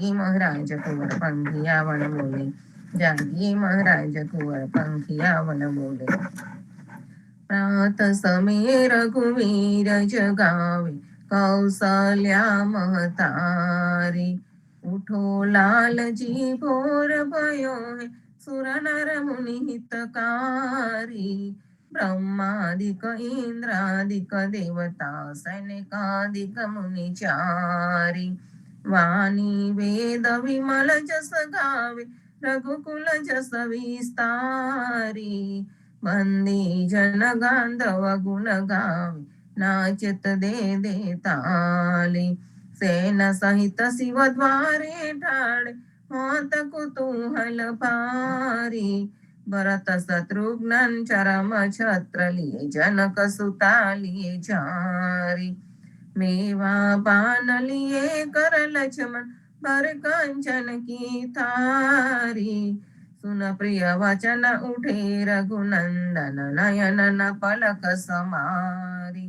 જાગી મહારાજ કુંવર પંખિયા વન બોલે, જાગી મહારાજ કુંવર પંખિયા વન બોલે। પ્રાત સમે રઘુવીર જગાવે, કૌશલ્યા મહતારી। ઉઠો લાલજી ભોર भयो है, सुर नर मुनि हितकारी। ब्रह्मादिक इंद्रादिक देवता, सैनिकादिक मुनि चारी। वाणी वेद विमल जस गावे, रघुकुल जस विस्तारी। वंदे जन गांधव गुण गावे, नाचत दे दे ताली। सेना सहित शिव द्वारे ठाणे, होत कुतूहल भारी। भरत शत्रुघ्न चरम छत्र लिए, जनक सुता लिए झारी। मेवा पान लिए कर लक्ष्मण, भर कंचन की थारी। सुन प्रिय वचन उठे रघुनंदन, नयन न पलक समारी।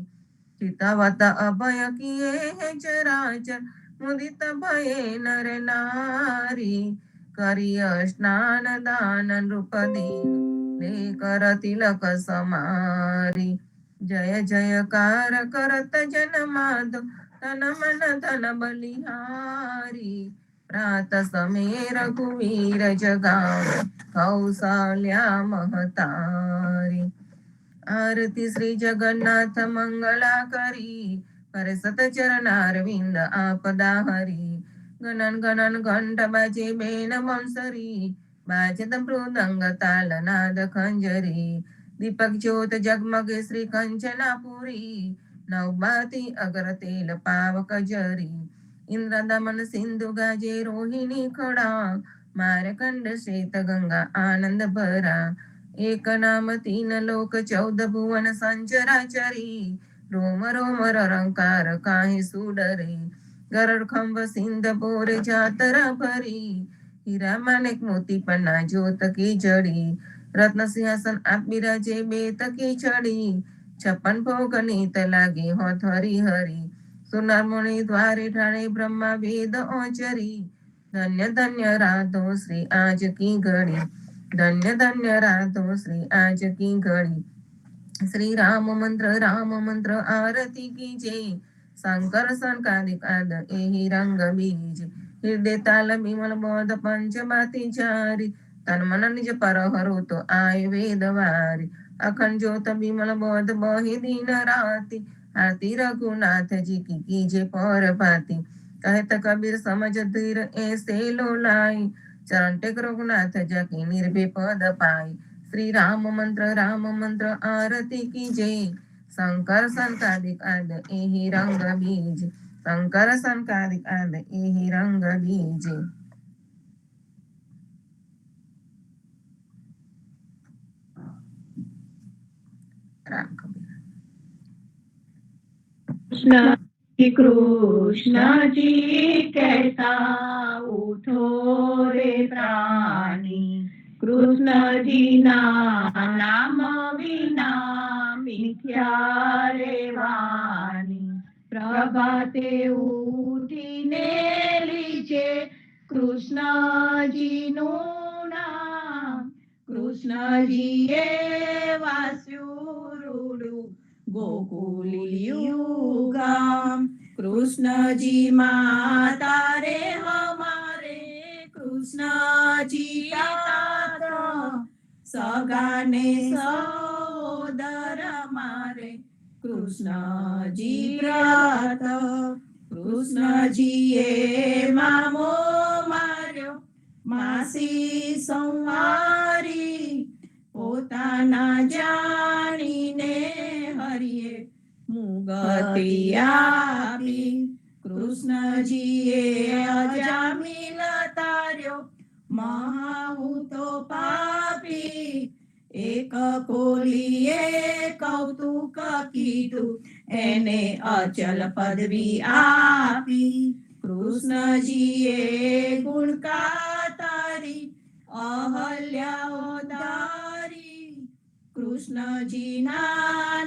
चितवत अभय किए है चराचर, मुदित भये नर नारी। करिय स्नान दान नृप दीन, लेकर तिलक समारी। जय जयकार करत जन माधव, तन मन धन बलिहारी। प्रात समय रघुवीर जगावे, कौशल्या महतारी। आरती श्री जगन्नाथ मंगला करी, करे सत चरणारविंद आपदा हरी। गणन गणन घंट बाजे बेन मंसरी, बाजत मृदंग ताल नाद खंजरी। दीपक ज्योत जगमगे श्री कंचनापुरी, नवबाती अगर तेल पावक जरी। इंद्र दमन सिंधु गाजे रोहिणी खड़ा, मारकंड श्वेत गंगा आनंद भरा। एक नाम तीन लोक 14 भुवन संचराचरी, रोम रोम रंकार काहे सुडरे। गरुड़ खंभ सिंध बोरे जातरा भरी, हीरा माणिक मोती पन्ना ज्योत की जड़ी। रत्न सिंहासन आप बिराजे बेत की छड़ी, 56 भोग नीत लागे होत हरि हरि। सुनर मुनि द्वारे ठाणे ब्रह्मा वेद ओचरी, धन्य धन्य राधो श्री आज की घड़ी। धन्य धन्य राधो श्री आज की घड़ी। श्री राम मंत्र आरती कीजे, शंकर सनकादिक आद एहि रंग बीज। हृदय ताल विमल बोध पंच बाती चारी, तन मन निज पर हरो तो आय वेद वारी। अखंड ज्योत विमल बोध बहि दिन राति, आरती रघुनाथ जी की कीजे पर पाती। कहत कबीर समझ धीर ऐसे लो लाई, चरण टेक रघुनाथ जकी निर्भय पद पाई। श्री राम मंत्र आरती कीजे, शंकर संकादिक आद एहि रंग बीज। शंकर संकादिक आद एहि रंग बीज। राम कबीर। कृष्ण जी कहता उठो रे प्राणी, कृष्ण जी ना नाम विना मिथ्या रे वाणी। प्रभाते उठीने लीजे कृष्ण जी નું નામ, કૃષ્ણ જીએ વાસ્યુરુડું गोकुलियु गाम। कृष्ण जी माता रे हमारे, कृष्ण जी तात सगाने सहोदर मारे। कृष्ण जी व्रत कृष्ण जीए मामो मार्यो, मासी संवारी। પોતાના જાણીને હરિએ મુગતિ આપી। કૃષ્ણજીએ અજામિલ તાર્યો, મહા તો પાપી। એક કોલીએ કૌતુક કીધું, એને અચલ પદવી આપી। કૃષ્ણજીએ ગુણકા તારી, અહલ્યા ઉદારી। કૃષ્ણજીના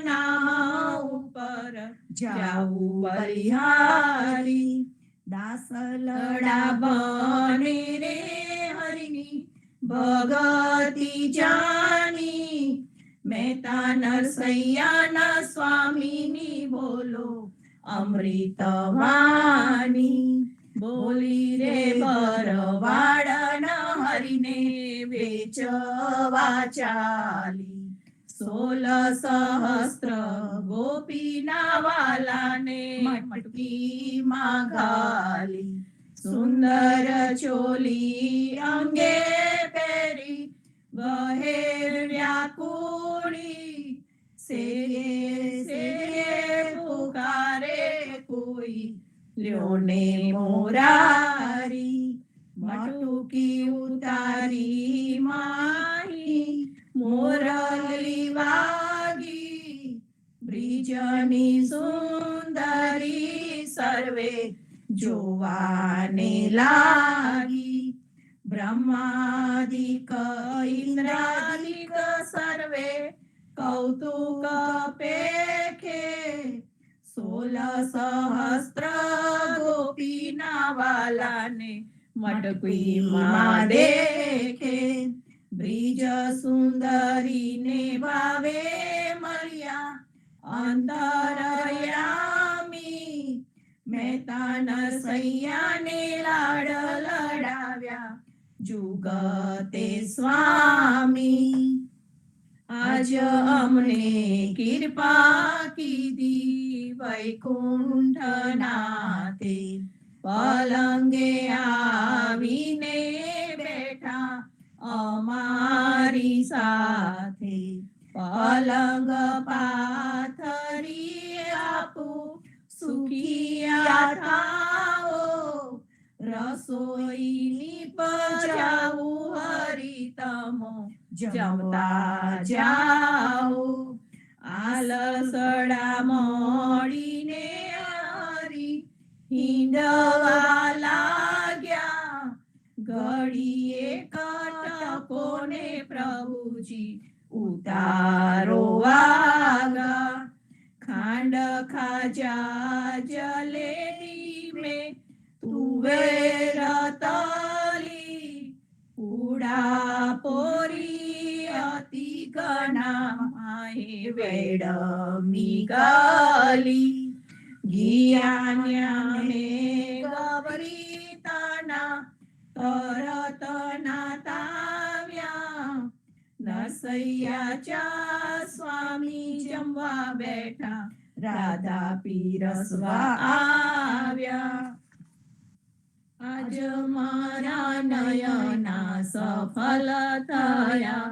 નામ ઉપર જાવું બલિહારી। દાસલડા બને રે હરિની ભગતી જાની, મહેતા નરસૈયાના સ્વામીની બોલો અમૃત વાણી. બોલી રે બરવાડના હરિને વેચવા ચાલી, 16 સહસ્ત્ર ગોપીના વાલાને મટકીમાં ઘાલી. સુંદર ચોલી અંગે પહેરી બહેર વ્યાકુળી, સેગે સેગે પુકારે કોઈ લ્યોને મોરારી. મટુકી ઉતારી માહી મોરલી વાગી, બ્રિજની સુંદરી સર્વે જોવાને લાગી. બ્રહ્માદિક ઇન્દ્રાદિક સર્વે કૌતુક પેખે, 16 સહસ્ત્ર ગોપીના વાલાને મટકીમાં દેખે. બ્રિજ સુંદરીને ભાવે મળ્યા અંતરયામી, મહેતા નરસૈયાને લાડ લડાવ્યા જુગતે સ્વામી. આજ અમને કૃપા કીધી વૈકુંઠનાથે, પલંગે આવીને બેઠા અમારી સાથે. પલંગ પાથરી આપું સુખિયા થાઓ, રસોઈની પજાવું હરી તમો જમતા જાઓ. આલસડા મોડીને હરી હિંડવા લાગ્યા, ઘડીએ કટકોને પ્રભુજી ઉતારો વાગા. ખાંડ ખાજા જલેબી મેં તુવેર તલી, પૂડા પોરી અતિ ઘણા માહે વેડમી ગલી. ગિયાન્યાને ગબરી તાના તરત ના તાવ્યા, નરસૈયા ચા સ્વામી જમવા બેઠા રાધા પીરસવા આવ્યા. આજ મારા નયના સફળ થયા,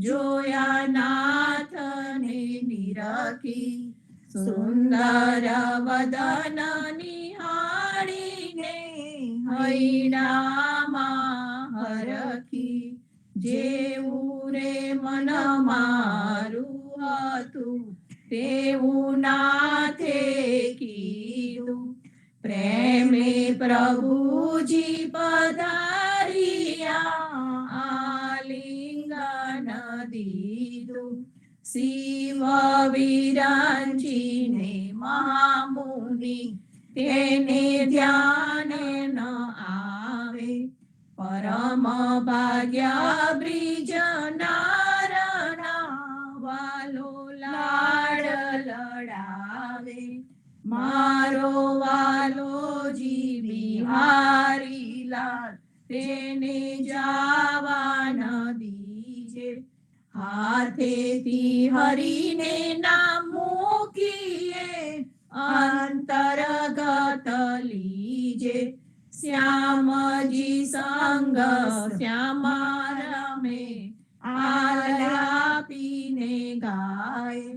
જોયા નાથને નિરખી. સુંદર વદન નિહાળીને હૈડામાં હરખી. જેવું રે મન મારું હતું તેવું નાથે કીધું, પ્રેમે પ્રભુજી પધાર્યા આલિંગન દીધું. શિવ વિરાંચીને મહામુનિ તેને ધ્યાન ન આવે, પરમ ભાગ્યા બ્રિજ નારના વાલો લાડ લડાવે. મારો વાલો જી બિહારી લાલ તેને જાવા ન દીજે, હાથેથી હરીને ના મૂકીએ અંતરગત લીજે. શ્યામજી સંગ શ્યામા રમે આલાપીને ગાય,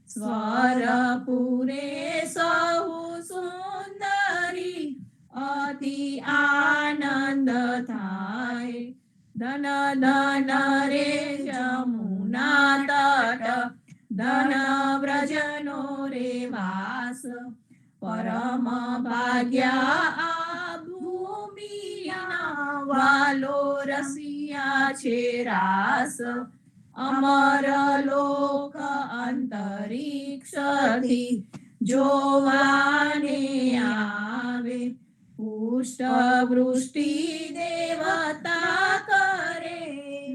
સ્વર પૂરે સહુ સુંદરી અતિ આનંદ થાય. ધન ધન રે જમુના તટ, ધન વ્રજનો રે વાસ. પરમ ભાગ્યા આ ભૂમિના વાલો રસિયા છે રાસ. અમર લોક અંતરિક્ષથી જોવાને આવે, પુષ્ટવૃષ્ટિ દેવતા કરે,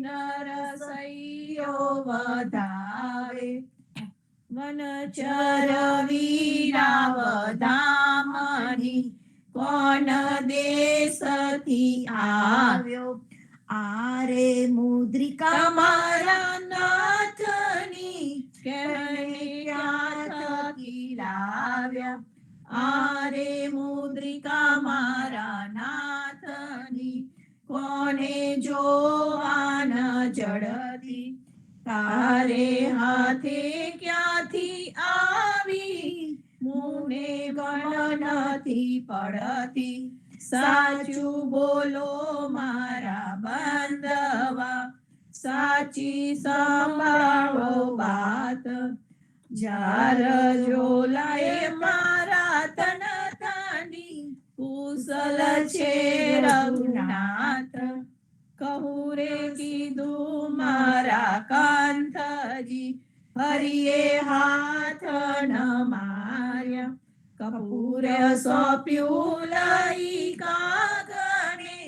નરસૈયો વધાવે. વનચર વીરાવધામની કોણ દેશથી આવ્યો, આરે મુદ્રિકા મારા નાથની ક્યાં થકી લાવ્યા. આરે મુદ્રિકા મારા નાથની કોને જોવાન જડતી, તારે હાથે ક્યાંથી આવી, મુને ગણ નથી પડતી. સાચું બોલો મારા બાંધવા, સાચી સંભાળો વાત. જાર જોલાએ મારા તન તાની, કુશલ છે રઘુનાથ. કહું રે કીધું મારા કાંતજી, હરિએ હાથ ન માર્યા. કપૂર સોંપ્યું લઈ કાગણે,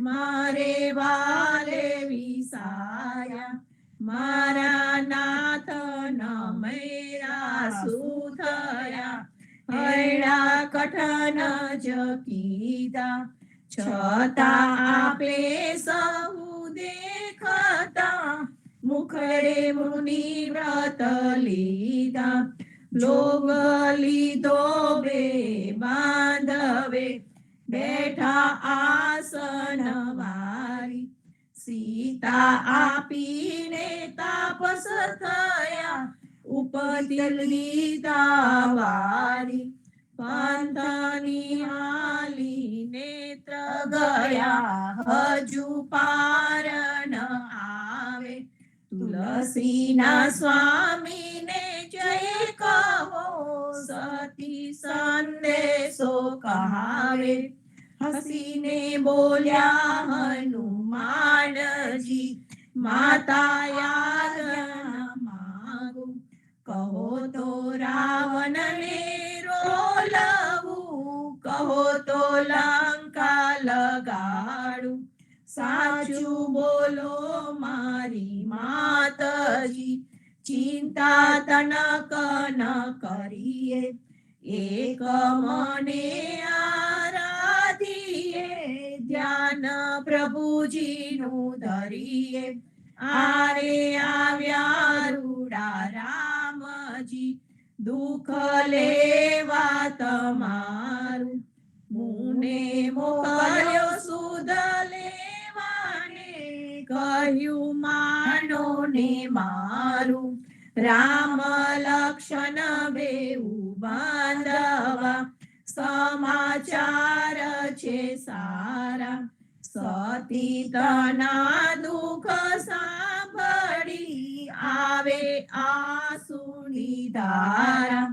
મારે વાલે વિસાયા. મારા નાથ ન મેરા શું થયા, હૈડા કઠન જ કીધા. છતાં આપે સહુ દેખતા, મુખડે મુનિ વ્રત લીધા. લોગ લીધો બે બાંધવે, બેઠા આસન વારી. સીતા આપીને તાપસ થયા, ઉપતિ લીધા વારી. પાંથની હાલી નેત્ર ગયા, હજુ પાર ન આવે. તુલસીના સ્વામીને જય કહો, સતી સંદેશો કહાવે. હસીને બોલ્યા હનુમાનજી, માતા યાદ માગું. કહો તો રાવણને રોલવું, કહો તો લંકા લગાડું. સાચું બોલો મારી માતજી, ચિંતા તનક ન કરીએ. એક મને આરાધીએ, ધ્યાન પ્રભુજીનું ધરીએ. આરે આવ્યા રૂડા રામજી, દુઃખ લેવા તમારું. મુને મોકલ્યો સુધ લેવાને, કહ્યું માનો ને મારું. રામ લક્ષ્મણ બેઉ બાંધવા, સમાચાર છે સારા. સતી તના દુઃખ સાંભળી, આવે આસુની ધારા.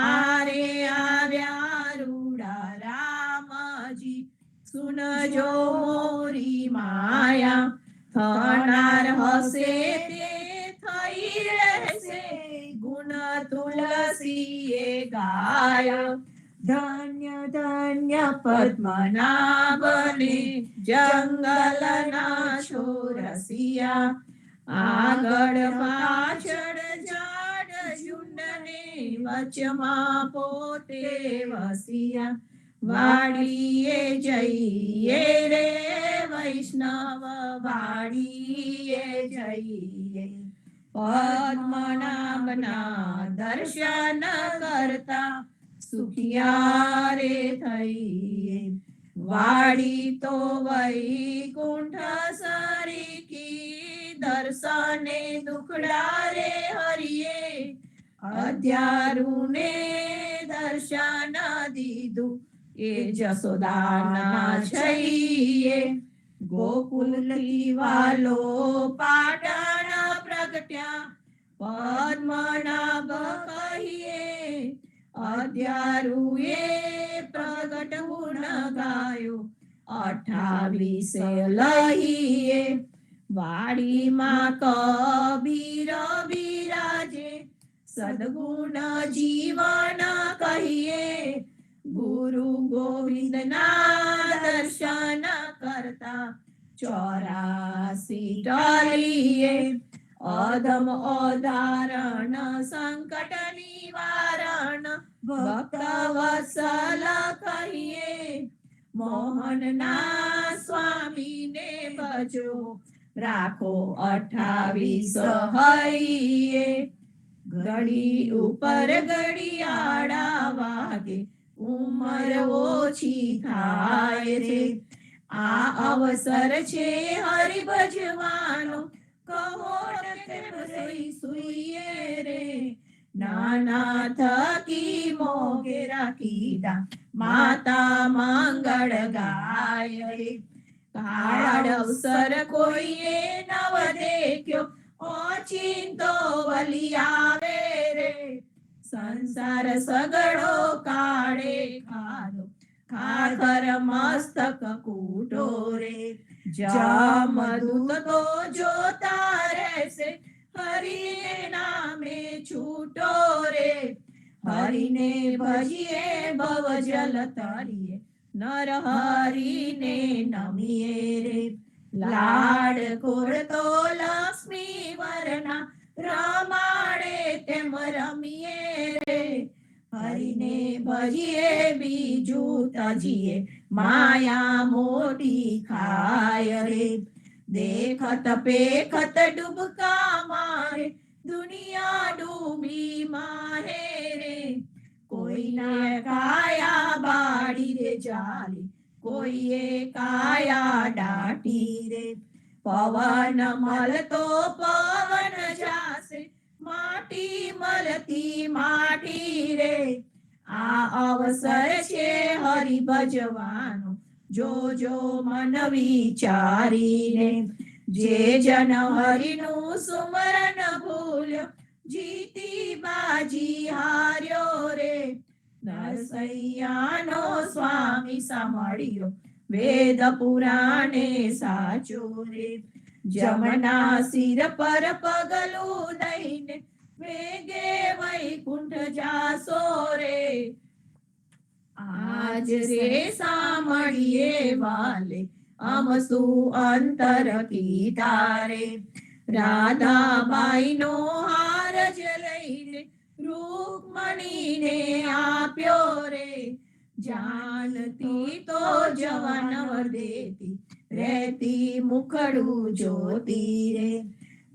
આરે આવ્યા રૂડા રામજી, સુનજો મોરી માયા. થનાર હશે તે થઈ રહેશે, ગુણ તુલસીએ ગાયા. ધન્ય ધન્ય પદ્મનાભને, જંગલના છોરસિયા. આગળ પાછળ ઝાડ ઝુંડને, વચમાં પોતે વસિયા. વાડીએ જઈએ રે વૈષ્ણવ, વાડીએ જઈએ. પદ્મનાભના દર્શન કરતા, સુખિયા રે થઈએ. વાડી તો વૈકુંઠ સરીકી, દર્શને દુખડા રે હરિએ. અધ્યારુને દર્શન દીધું, એ જસોદાના છઈએ. ગોકુલથી વાલો પાટણ પ્રગટ્યા, પદ્મનાભ કહીએ. અધ્યારુએ પ્રગટ ગુણ ગાયો, 28 લહીએ. વાડીમાં કબીર બિરાજે, સદગુણ જીવન કહીએ. ગુરુ ગોવિંદના દર્શન કરતા 84 ટલીએ અધમ અધારણ સંકટ નિવારણ ભક્ત વત્સલ કહીએ મોહનના સ્વામીને ભજો રાખો 28 હૈયે ઘડી ઉપર ઘડિયાળા વાગે ઉંમર ઓછી થાય રે આ અવસર છે હરિ ભજવાનો કહો કેમ સુઈએ રે નાના થકી મોગેરા કીધા માતા મંગળ ગાય રે કાળ અવસર કોઈએ નવ દેખ્યો ઓચિંતો વલી આવે રે સંસાર સગડો કાળે ખાધો ખાખર મસ્તક કૂટો રે જમદૂત તો જોતા રહેશે હરિ નામે છૂટો રે હરિને ભજીએ ભવ જલ તરીએ નર હરિને નમીએ રે લાડ કોળ તો લક્ષ્મી વરના રમાડે તેમ રમીએ રે હરિને ભજીએ બીજું તજીએ માયા મોટી ખાય રે દેખત પેખત ડૂબકા મારે દુનિયા ડૂબી મારે રે કોઈના કાયા બાળી રે ચાલી કોઈએ કાયા દાટી રે પવન મળતો પવન જાશે માટી મળતી માટી રે આ અવસર છે હરિ ભજવાનો જો મન વિચારીને જે જન હરિનું સુમરન ભૂલ્યો જીતી બાજી હાર્યો રે નરસૈયાનો સ્વામી સાંભળ્યો વેદ પુરાણે સાચો રે જમના સિર પર પગલું દઈને વેગે વૈકુંઠ જાસો રે આજ રે સાંભળીએ વાલે અમસુ અંતર કીધા રે રાધાબાઈ નો હાર જ લઈને રૂકમણીને આપ્યો રે જાનતી તો જવાનવર દેતી રહેતી મુખડું જોતી રે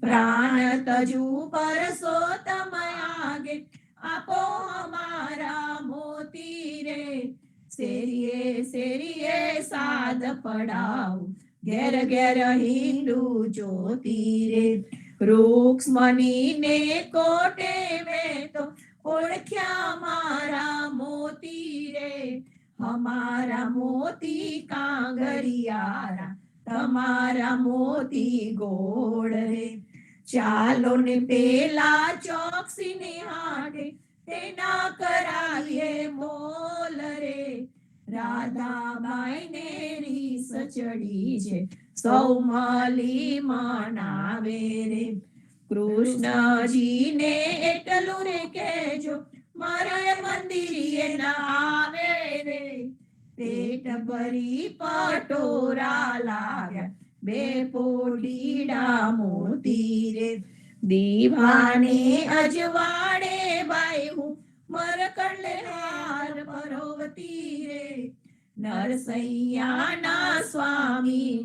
પ્રાણ તજુ પરસોતમ આગે આપો અમારા મોતી રે શેરીએ શેરીએ સાદ પડાવ ઘેર ઘેર હિંડુ જોતી રે રૂક્ષ્મણીને કોટે મેં તો ઓળખ્યા મારા મોતી રે હમારા મોતી કાંગરિયારા તમારા મોતી ગોળ રે ચાલો ને પેલા ચોકસી ને હાડે તેના કરાવીએ મોલ રે રાધાબાઈ ને રીસ ચડી છે સૌ મલી મનાવે રે કૃષ્ણજીને એટલું રે કેજો મારા મંદિરે ના આવે રે પેટ ભરી પટોરા લાગ્યા બે પોડીડા મોતી રે દીવાને અજવાડે બાઈ હું મરકંડે હાર પરોવતી રે નરસૈયાના સ્વામી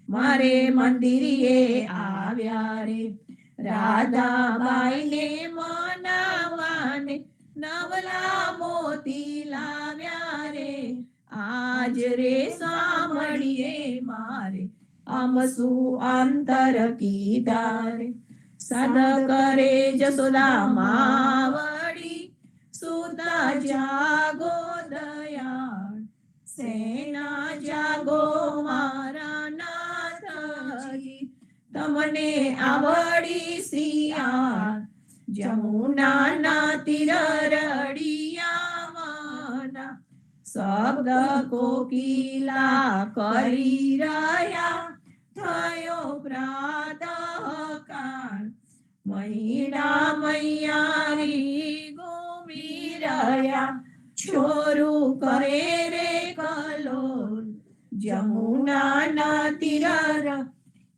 મારે મંદિરે આવ્યા રે રાધાબાઈ ને મનાવાને નવલા મોતી લાવ્યા રે આજ રે સાંભળીએ મારે અમસુ અંતર કીધા રે સદ કરે જસોદા માવડી સુતા જાગો દયાળ સેના જાગો મારા નાથજી તમને આવડી સિયા જમુના ના તીર રડિયાવાના શબ્દ કોકિલા કરી રહ્યા થયો પ્રાતઃકાળ મહિડા મૈયારી ઘૂમી રહ્યા છોરું કરે રે કલોલ જમુનાના તીર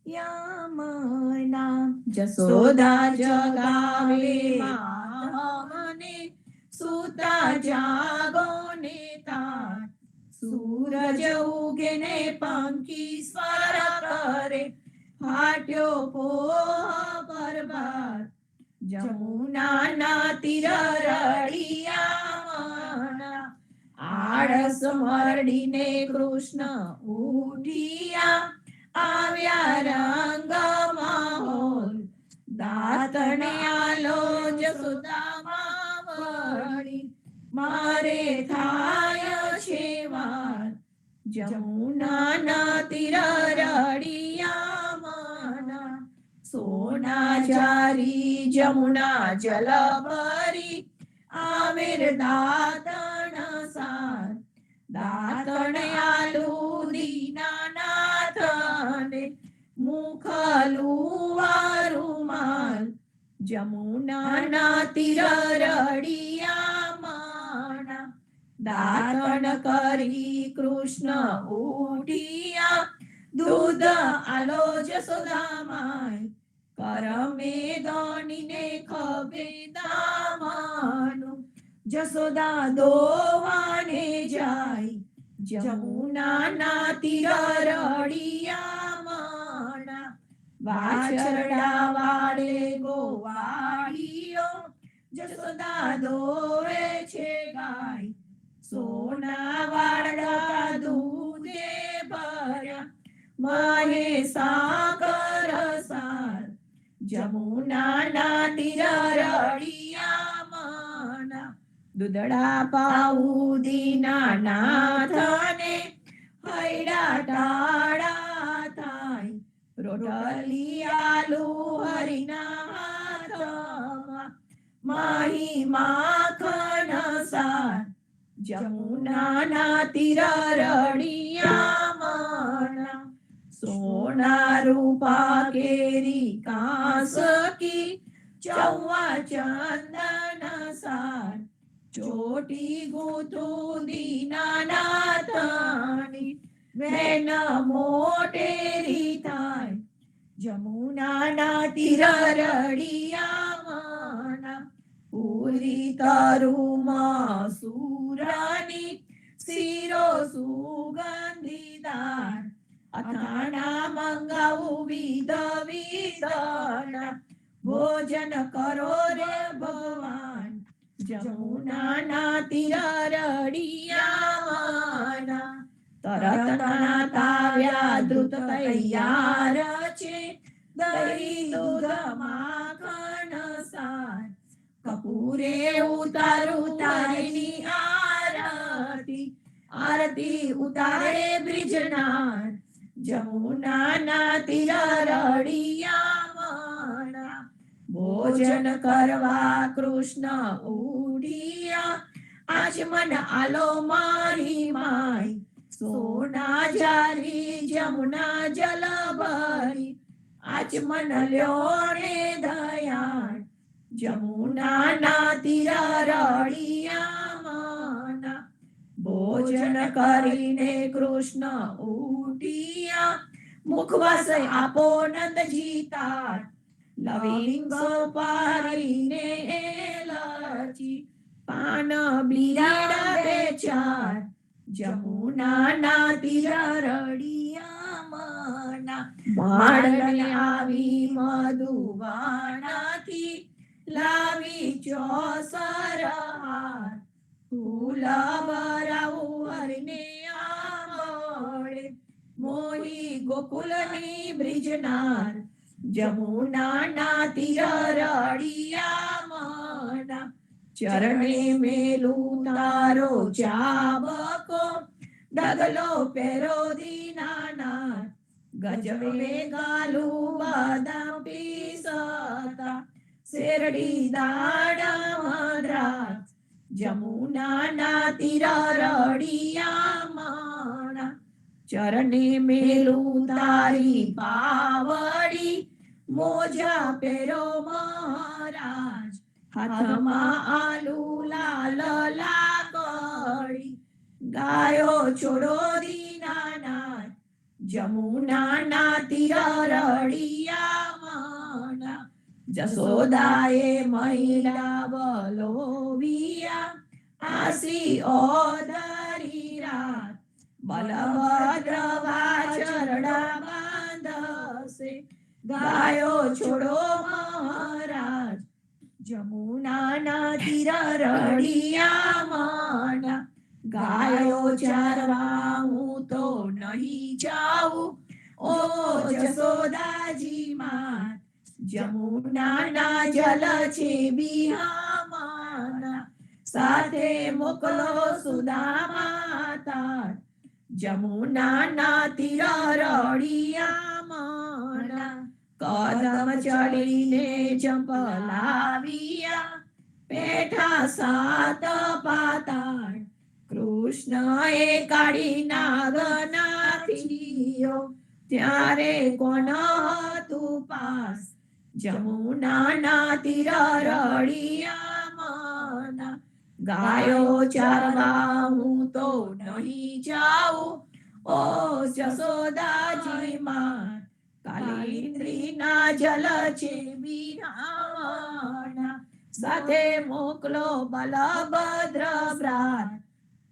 યમના જસોદા જગાવે માધવને સુતા જાગો ને તાર સૂરજ ઉગે ને પંખી સ્વર કરે ફાટ્યો પોહ પરભાત જમુનાના તીર રળિયામણા આળસ મરડીને કૃષ્ણ ઉઠિયા આવ્યા રંગ માહોલ દાતણે આલો જસોદામાં વળી મારે થાય છે વાર જમુનાના તીર રળિયામણા સોના જારી જમુના જલ ભરી આવેર દાતણ સાર દાતણ આલુ દીનાનાથને મુખલુવા રૂમાલ જમુનાના તીર રળિયામણા દાતણ કરી કૃષ્ણ ઉઠિયા દૂધ આલો જસોદામાય કરમે દોનીને ખભે દામાનું જસોદા દોવાને જાય જમુનાના તીર રળિયામણા વાછરડા વાળે ગોવાળીઓ જસોદા દોવે છે ગાય સોના વાળા દૂધે ભર્યા માહે સાકર સાર જમુનાના તીર રળિયામણા દૂધડા પાઉં દીનાનાથને હૈડા ટાળા થાય રોટલી આલુ હરિના હાથમાં માહી માખણ સાર જમુનાના તીર રળિયામણા સોના રૂપા કેરી કાંસકી ચૌવા ચંદન સાર ચોટી ગૂંથું દીનાનાથની વેન મોટેરી થાય જમુનાના તીર રળિયામણા પૂરી તરુમાં સુરાની શીરો સુગંધીદાર અથાણા મંગાવું વિધ વિધના ભોજન કરો રે ભગવાન જમુનાના તીર રળિયામણા તરત તાવ્યા દૂત તૈયાર છે દહીં દૂધ માખણ સાર કપૂરે ઉતારું તારેની આરતી આરતી ઉતારે બ્રિજનાર જમુનાના તીર રળિયામણા ભોજન કરવા કૃષ્ણ ઉડિયા આચમન આલો મારી માય સોના જારી જમુના જલ ભરી આચમન લ્યો ને દયાળ જમુનાના તીર રળિયામણા ભોજન કરીને કૃષ્ણ ઉઠિયા મુખવાસ આપો નંદજી તાર લવિંગ પારીને લચી પાન બીડા બે ચાર જમુનાના તીર રળિયામણા માળને આવી મધુવાણાથી લાવી ચોસર હાર ફૂલ ભરાવું હરને આંબળે મોહી ગોકુલની બ્રિજનાર જમુનાના તીર રળિયામણા ચરણે મેલું તારો ચાબકો ડગલો પેરો દીનાનાથ ગજવે ગાલું બદામ પીસતા શેરડી દાડા દ્રાક્ષ જમુનાના તીર રળિયામણા ચરણે મેલું તારી પાવડી મોજા પેરો મહારાજ હાથમાં આલુ લાલ લાગો વળી ગાયો છોડો દીનાનાથ જમુનાના તીર રળિયામણા જશોદાએ મહિલા બલોવિયા આસી ઓદરી રાત બલભદ્ર વાછરડા બાંધશે ગાયો છોડો મહારાજ જમુનાના તીર રળિયામણા ગાયો ચારવા હું તો નહીં જાઉં ઓ જશોદાજી માં જમુનાના જલ છે બિહામાના સાથે મોકલો સુદામા તાર જમુનાના તીર રળિયામણા કદમ ચડીને ચંપલાવ્યા પેઠા સાત પાતાળ કૃષ્ણએ કાઢી નાગનાથીઓ ત્યારે કોણ હતું પાસ જમુનાના તીર રળિયામણા ગાયો ચારવા હું તો નહીં જાઉં ઓ જશોદાજી માં કાલિંદ્રીના જલ છે બિહામણા સાથે મોકલો બલભદ્ર ભ્રાત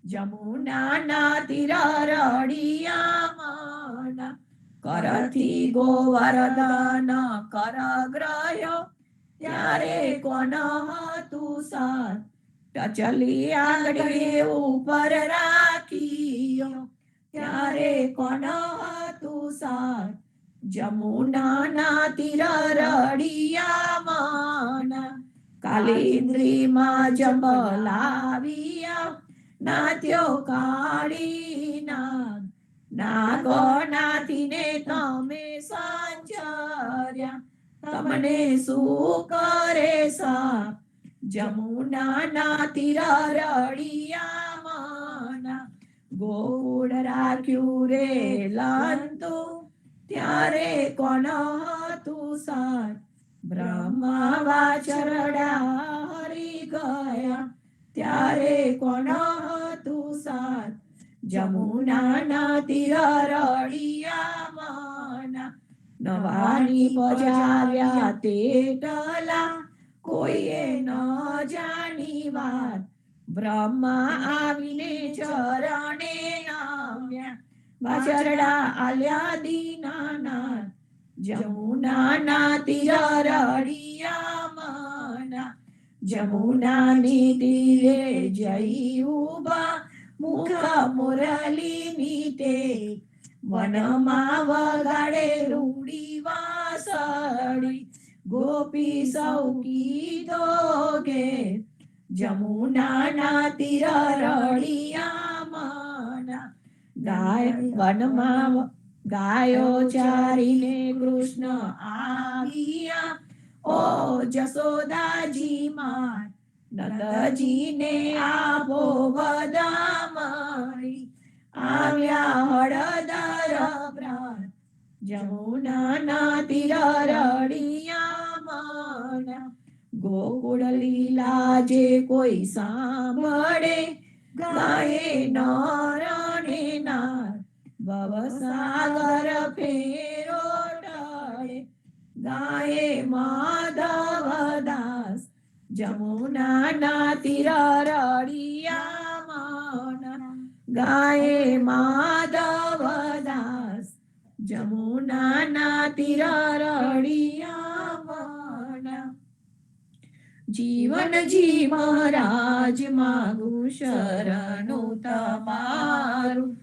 જમુનાના તીર રળિયામણા કરથી ગોવર્ધન કરગ્રહ્યો ત્યારે કોણ હતું સાત ટચલી આંગળી ઉપર રાખીયો ત્યારે કોણ હતું સાત જમુનાના તીર રળિયામણા કાલિંદ્રીમાં જંબલાવ્યા નાથ્યો કાળી નાગ નાગો નાથીને તમે સંચર્યા તમને શું કરે સાપ જમુનાના તીર રળિયામણા ગોળ રાખ્યું રે લંતુ ત્યારે કોણ હતું સાત બ્રહ્મા વાછરડા હરી ગયા ત્યારે કોણ હતું સાત જમુનાના તીર રળિયામણા નવાની પજાવ્યા તે ટલા કોઈએ ન જાણી વાત બ્રહ્મા આવીને ચરણે નામ્યા વાછરડા આલ્યા દીનાનાથ જમુનાના તીર રળિયામણા જમુનાની તીરે જઈ ઉભા મુખ મુરલીની તે વનમાં વગાડે રૂડી વાસળી ગોપી સૌ કીધો કે જમુનાના તીર રળિયામણા ગાય વનમાં ગાયો ચારીને કૃષ્ણ આવ્યા ઓ જશોદાજી માં નંદજીને આપો વધામણી આવ્યા હળદર પ્રાણ જમુનાના તીર રળિયામણા ગોકુળ લીલા જે કોઈ સાંભળે ગાયે નરણે નાર ભવસાગર ફેરો ટળે ગાયે માધવદાસ જમુનાના તીર રળિયામણા ગાયે માધવદાસ જમુનાના તીર રળિયામણા જીવનજી મહારાજ માગું શરણું તમારું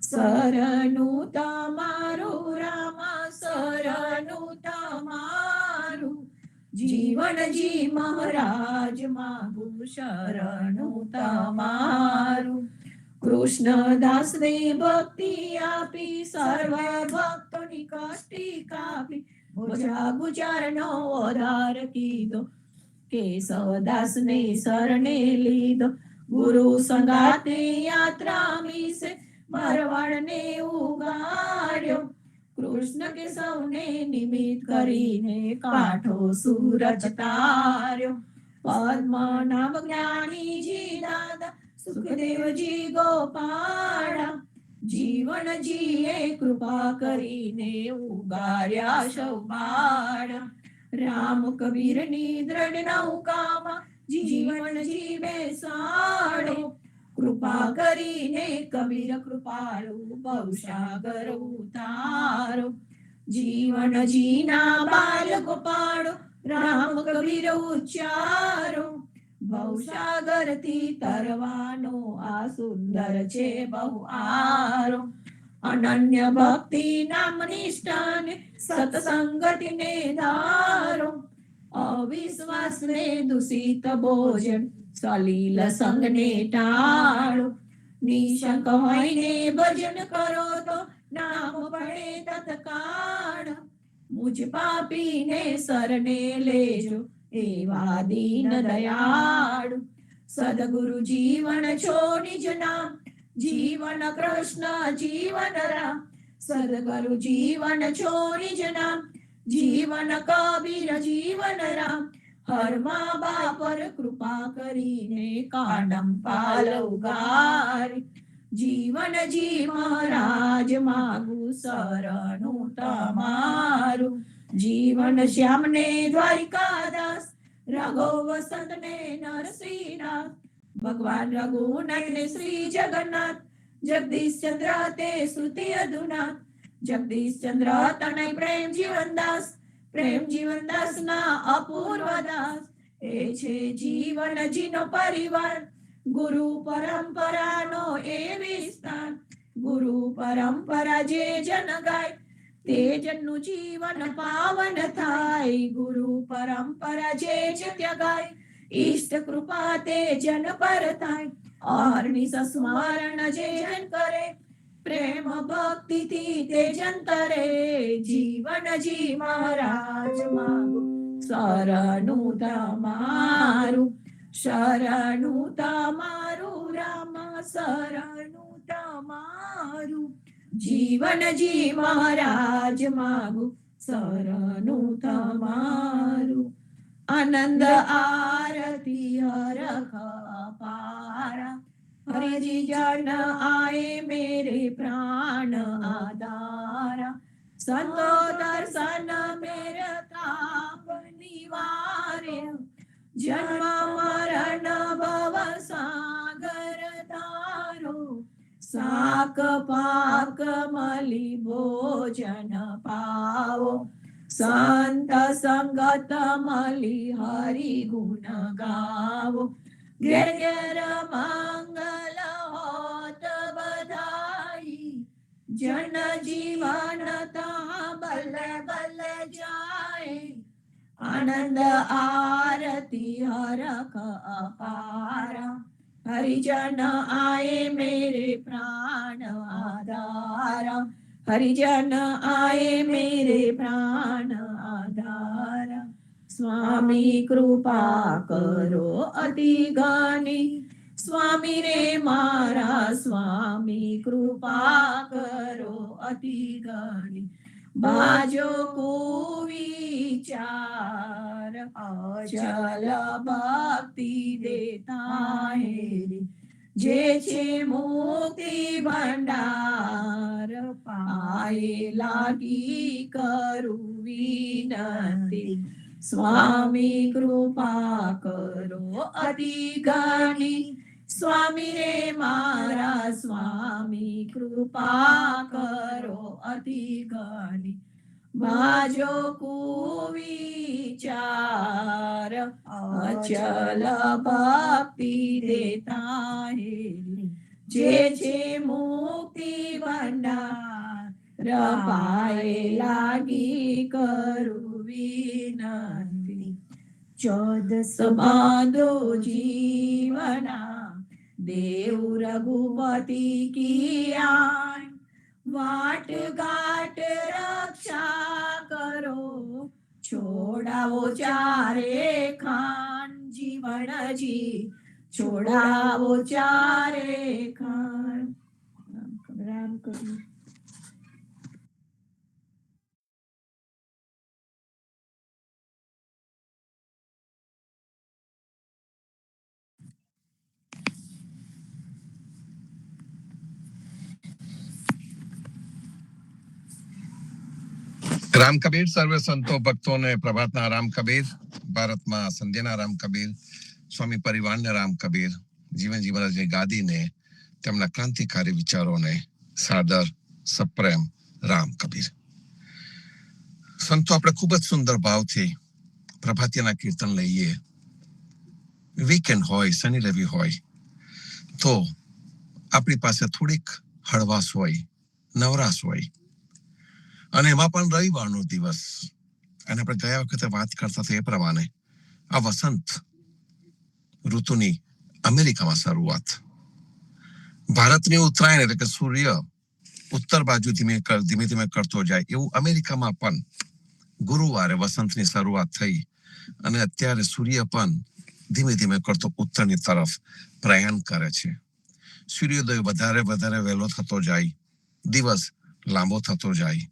શરણું તમારું રામ શરણું તમારું જીવનજી મહારાજ માગું શરણું તમારું કૃષ્ણદાસ ને ભક્તિ આપી સર્વ ભક્તોની કષ્ટી કાપી ભોજા ગુજારનો ઉદ્ધાર કીધો કેશવદાસ ને શરણે લીધો ગુરુ સંગાતે યાત્રા મીસે મારવાડ ને ઉગાડ્યો કૃષ્ણ કે સૌને નિમિત્ત કરીને કાંઠો સૂરજ તાર્યો પદ્મ નામ જ્ઞાનીજી દાદા સુખદેવજી ગોપાળા જીવન જીએ કૃપા કરીને ઉગાર્યા સૌ બાળ. રામ કબીરની દ્રઢ નૌકામાં જીવન જીવે સાડો. કૃપા કરીને કબીર કૃપાળુ ભવસાગર ઉતારો. જીવન જીના બાલ ગોપાળો રામ કબીર ઉચ્ચારો. ભવસાગર થી તરવાનો આ સુંદર છે બહુ આરો. અનન્ય ભક્તિ નામ નિષ્ઠાને સત્સંગતિ ને ધારો. અવિશ્વાસ ને દૂષિત ભોજન સલીલ સંગ ને ટાળો. નિશંક હોઈને ભજન કરો તો નામ પડે તત્કાળ. મુજ પાપીને શરણે લેજો એવા દીન દયાળુ. સદગુરુ જીવન છો નિજ નામ જીવન કૃષ્ણ જીવન રામ. સદગુરુ જીવન છો નિજ નામ જીવન કબીર જીવન રામ. હરમા બાપર કૃપા કરીને કાંડમ પાલ ઉગારી. જીવન જી મહારાજ માગુ શરણું તમારું. જીવન શ્યામને દ્વારિકાદાસ રઘો વસંત ને નરસિંહનાથ. ભગવાન રઘુનાથ ને શ્રી જગન્નાથ જગદીશ ચંદ્ર તે શ્રુતિ અધુનાથ. જગદીશ ચંદ્ર તનય પ્રેમ જીવનદાસ પ્રેમ જીવનદાસ ના અપૂર્વ દાસ. એ છે જીવન જીનો પરિવાર ગુરુ પરંપરાનો એ વિસ્તાર. ગુરુ પરંપરા જે જન ગાય તે જનનું જીવન પાવન થાય. ગુરુ પરંપરા જે જત્ય ગાય ઈષ્ટ કૃપા તે જન પર થાય. અહર્નિશ સ્મરણ જે જન કરે પ્રેમ ભક્તિ થી તે જન તરે. જીવન જી મહારાજ માગો શરણું તમારું. શરણું તમારું રામ શરણું તમારું. જીવન જી મહારાજ માગુ શરણું તમારું. આનંદ આરતી હરખ અપારા. હરિજી જન આए मेरे प्राण आधारा. संतो दर्शन मेरे ताप निवारे. जन्म मरण भव सागर तारो. साक पाक मली भोजन पावो. संत संगत मली हरि गुण गावो. घेर घेर मंगल होत बधाई. जन जीवन ता बल बल जाए. आनंद आरती हरख अपारा. हरिजन आए मेरे प्राण आधारा. हरिजन आए मेरे प्राण आधारा. स्वामी कृपा करो अति गानी. स्वामी रे मारा स्वामी कृपा करो अति गानी. बाजो को विचार अचल भक्ति देता है. जे छे मुक्ति भंडार पाए लागी करू विनती. स्वामी कृपा करो अति गानी. स्वामी रे मारा स्वामी कृपा करो अति गानी. बाजो कुविचार अचल भक्ति देता है. जे छे मुक्ति भंडार पाए लागी करू विनती. 14 बांधो जीवना देव रघुपति की आय. वाट घाट रक्षा करो छोड़ाओ चारे खान. जीवन जी छोड़ाओ चारे खान. राम कबीर. રામ કબીર સર્વે સંતો ભક્તોને પ્રભાતના રામ કબીર, ભારતમાં સંધ્યાના રામ કબીર, સ્વામી પરિવારના રામ કબીર, જીવનજી મહારાજની ગાદીને, તેમના ક્રાંતિકારી વિચારોને સાદર સપ્રેમ રામ કબીર. સંતો આપણે ખૂબ જ સુંદર ભાવથી પ્રભાતિયાના કીર્તન લઈએ. વીકેન્ડ હોય, શનિ રવિ હોય તો આપણી પાસે થોડીક હળવાશ હોય, નવરાશ હોય, અને એમાં પણ રવિવારનો દિવસ. અને આપણે ગયા વખતે વાત કરતા હતા એ પ્રમાણે આ વસંત ઋતુની અમેરિકામાં શરૂઆત, ભારતની ઉત્તરાયણ એટલે કે સૂર્ય ઉત્તર બાજુ ધીમે ધીમે કરતો જાય, એવું અમેરિકામાં પણ ગુરુવારે વસંતની શરૂઆત થઈ અને અત્યારે સૂર્ય પણ ધીમે ધીમે કરતો ઉત્તરની તરફ પ્રયાણ કરે છે. સૂર્યોદય વધારે વધારે વહેલો થતો જાય, દિવસ લાંબો થતો જાય.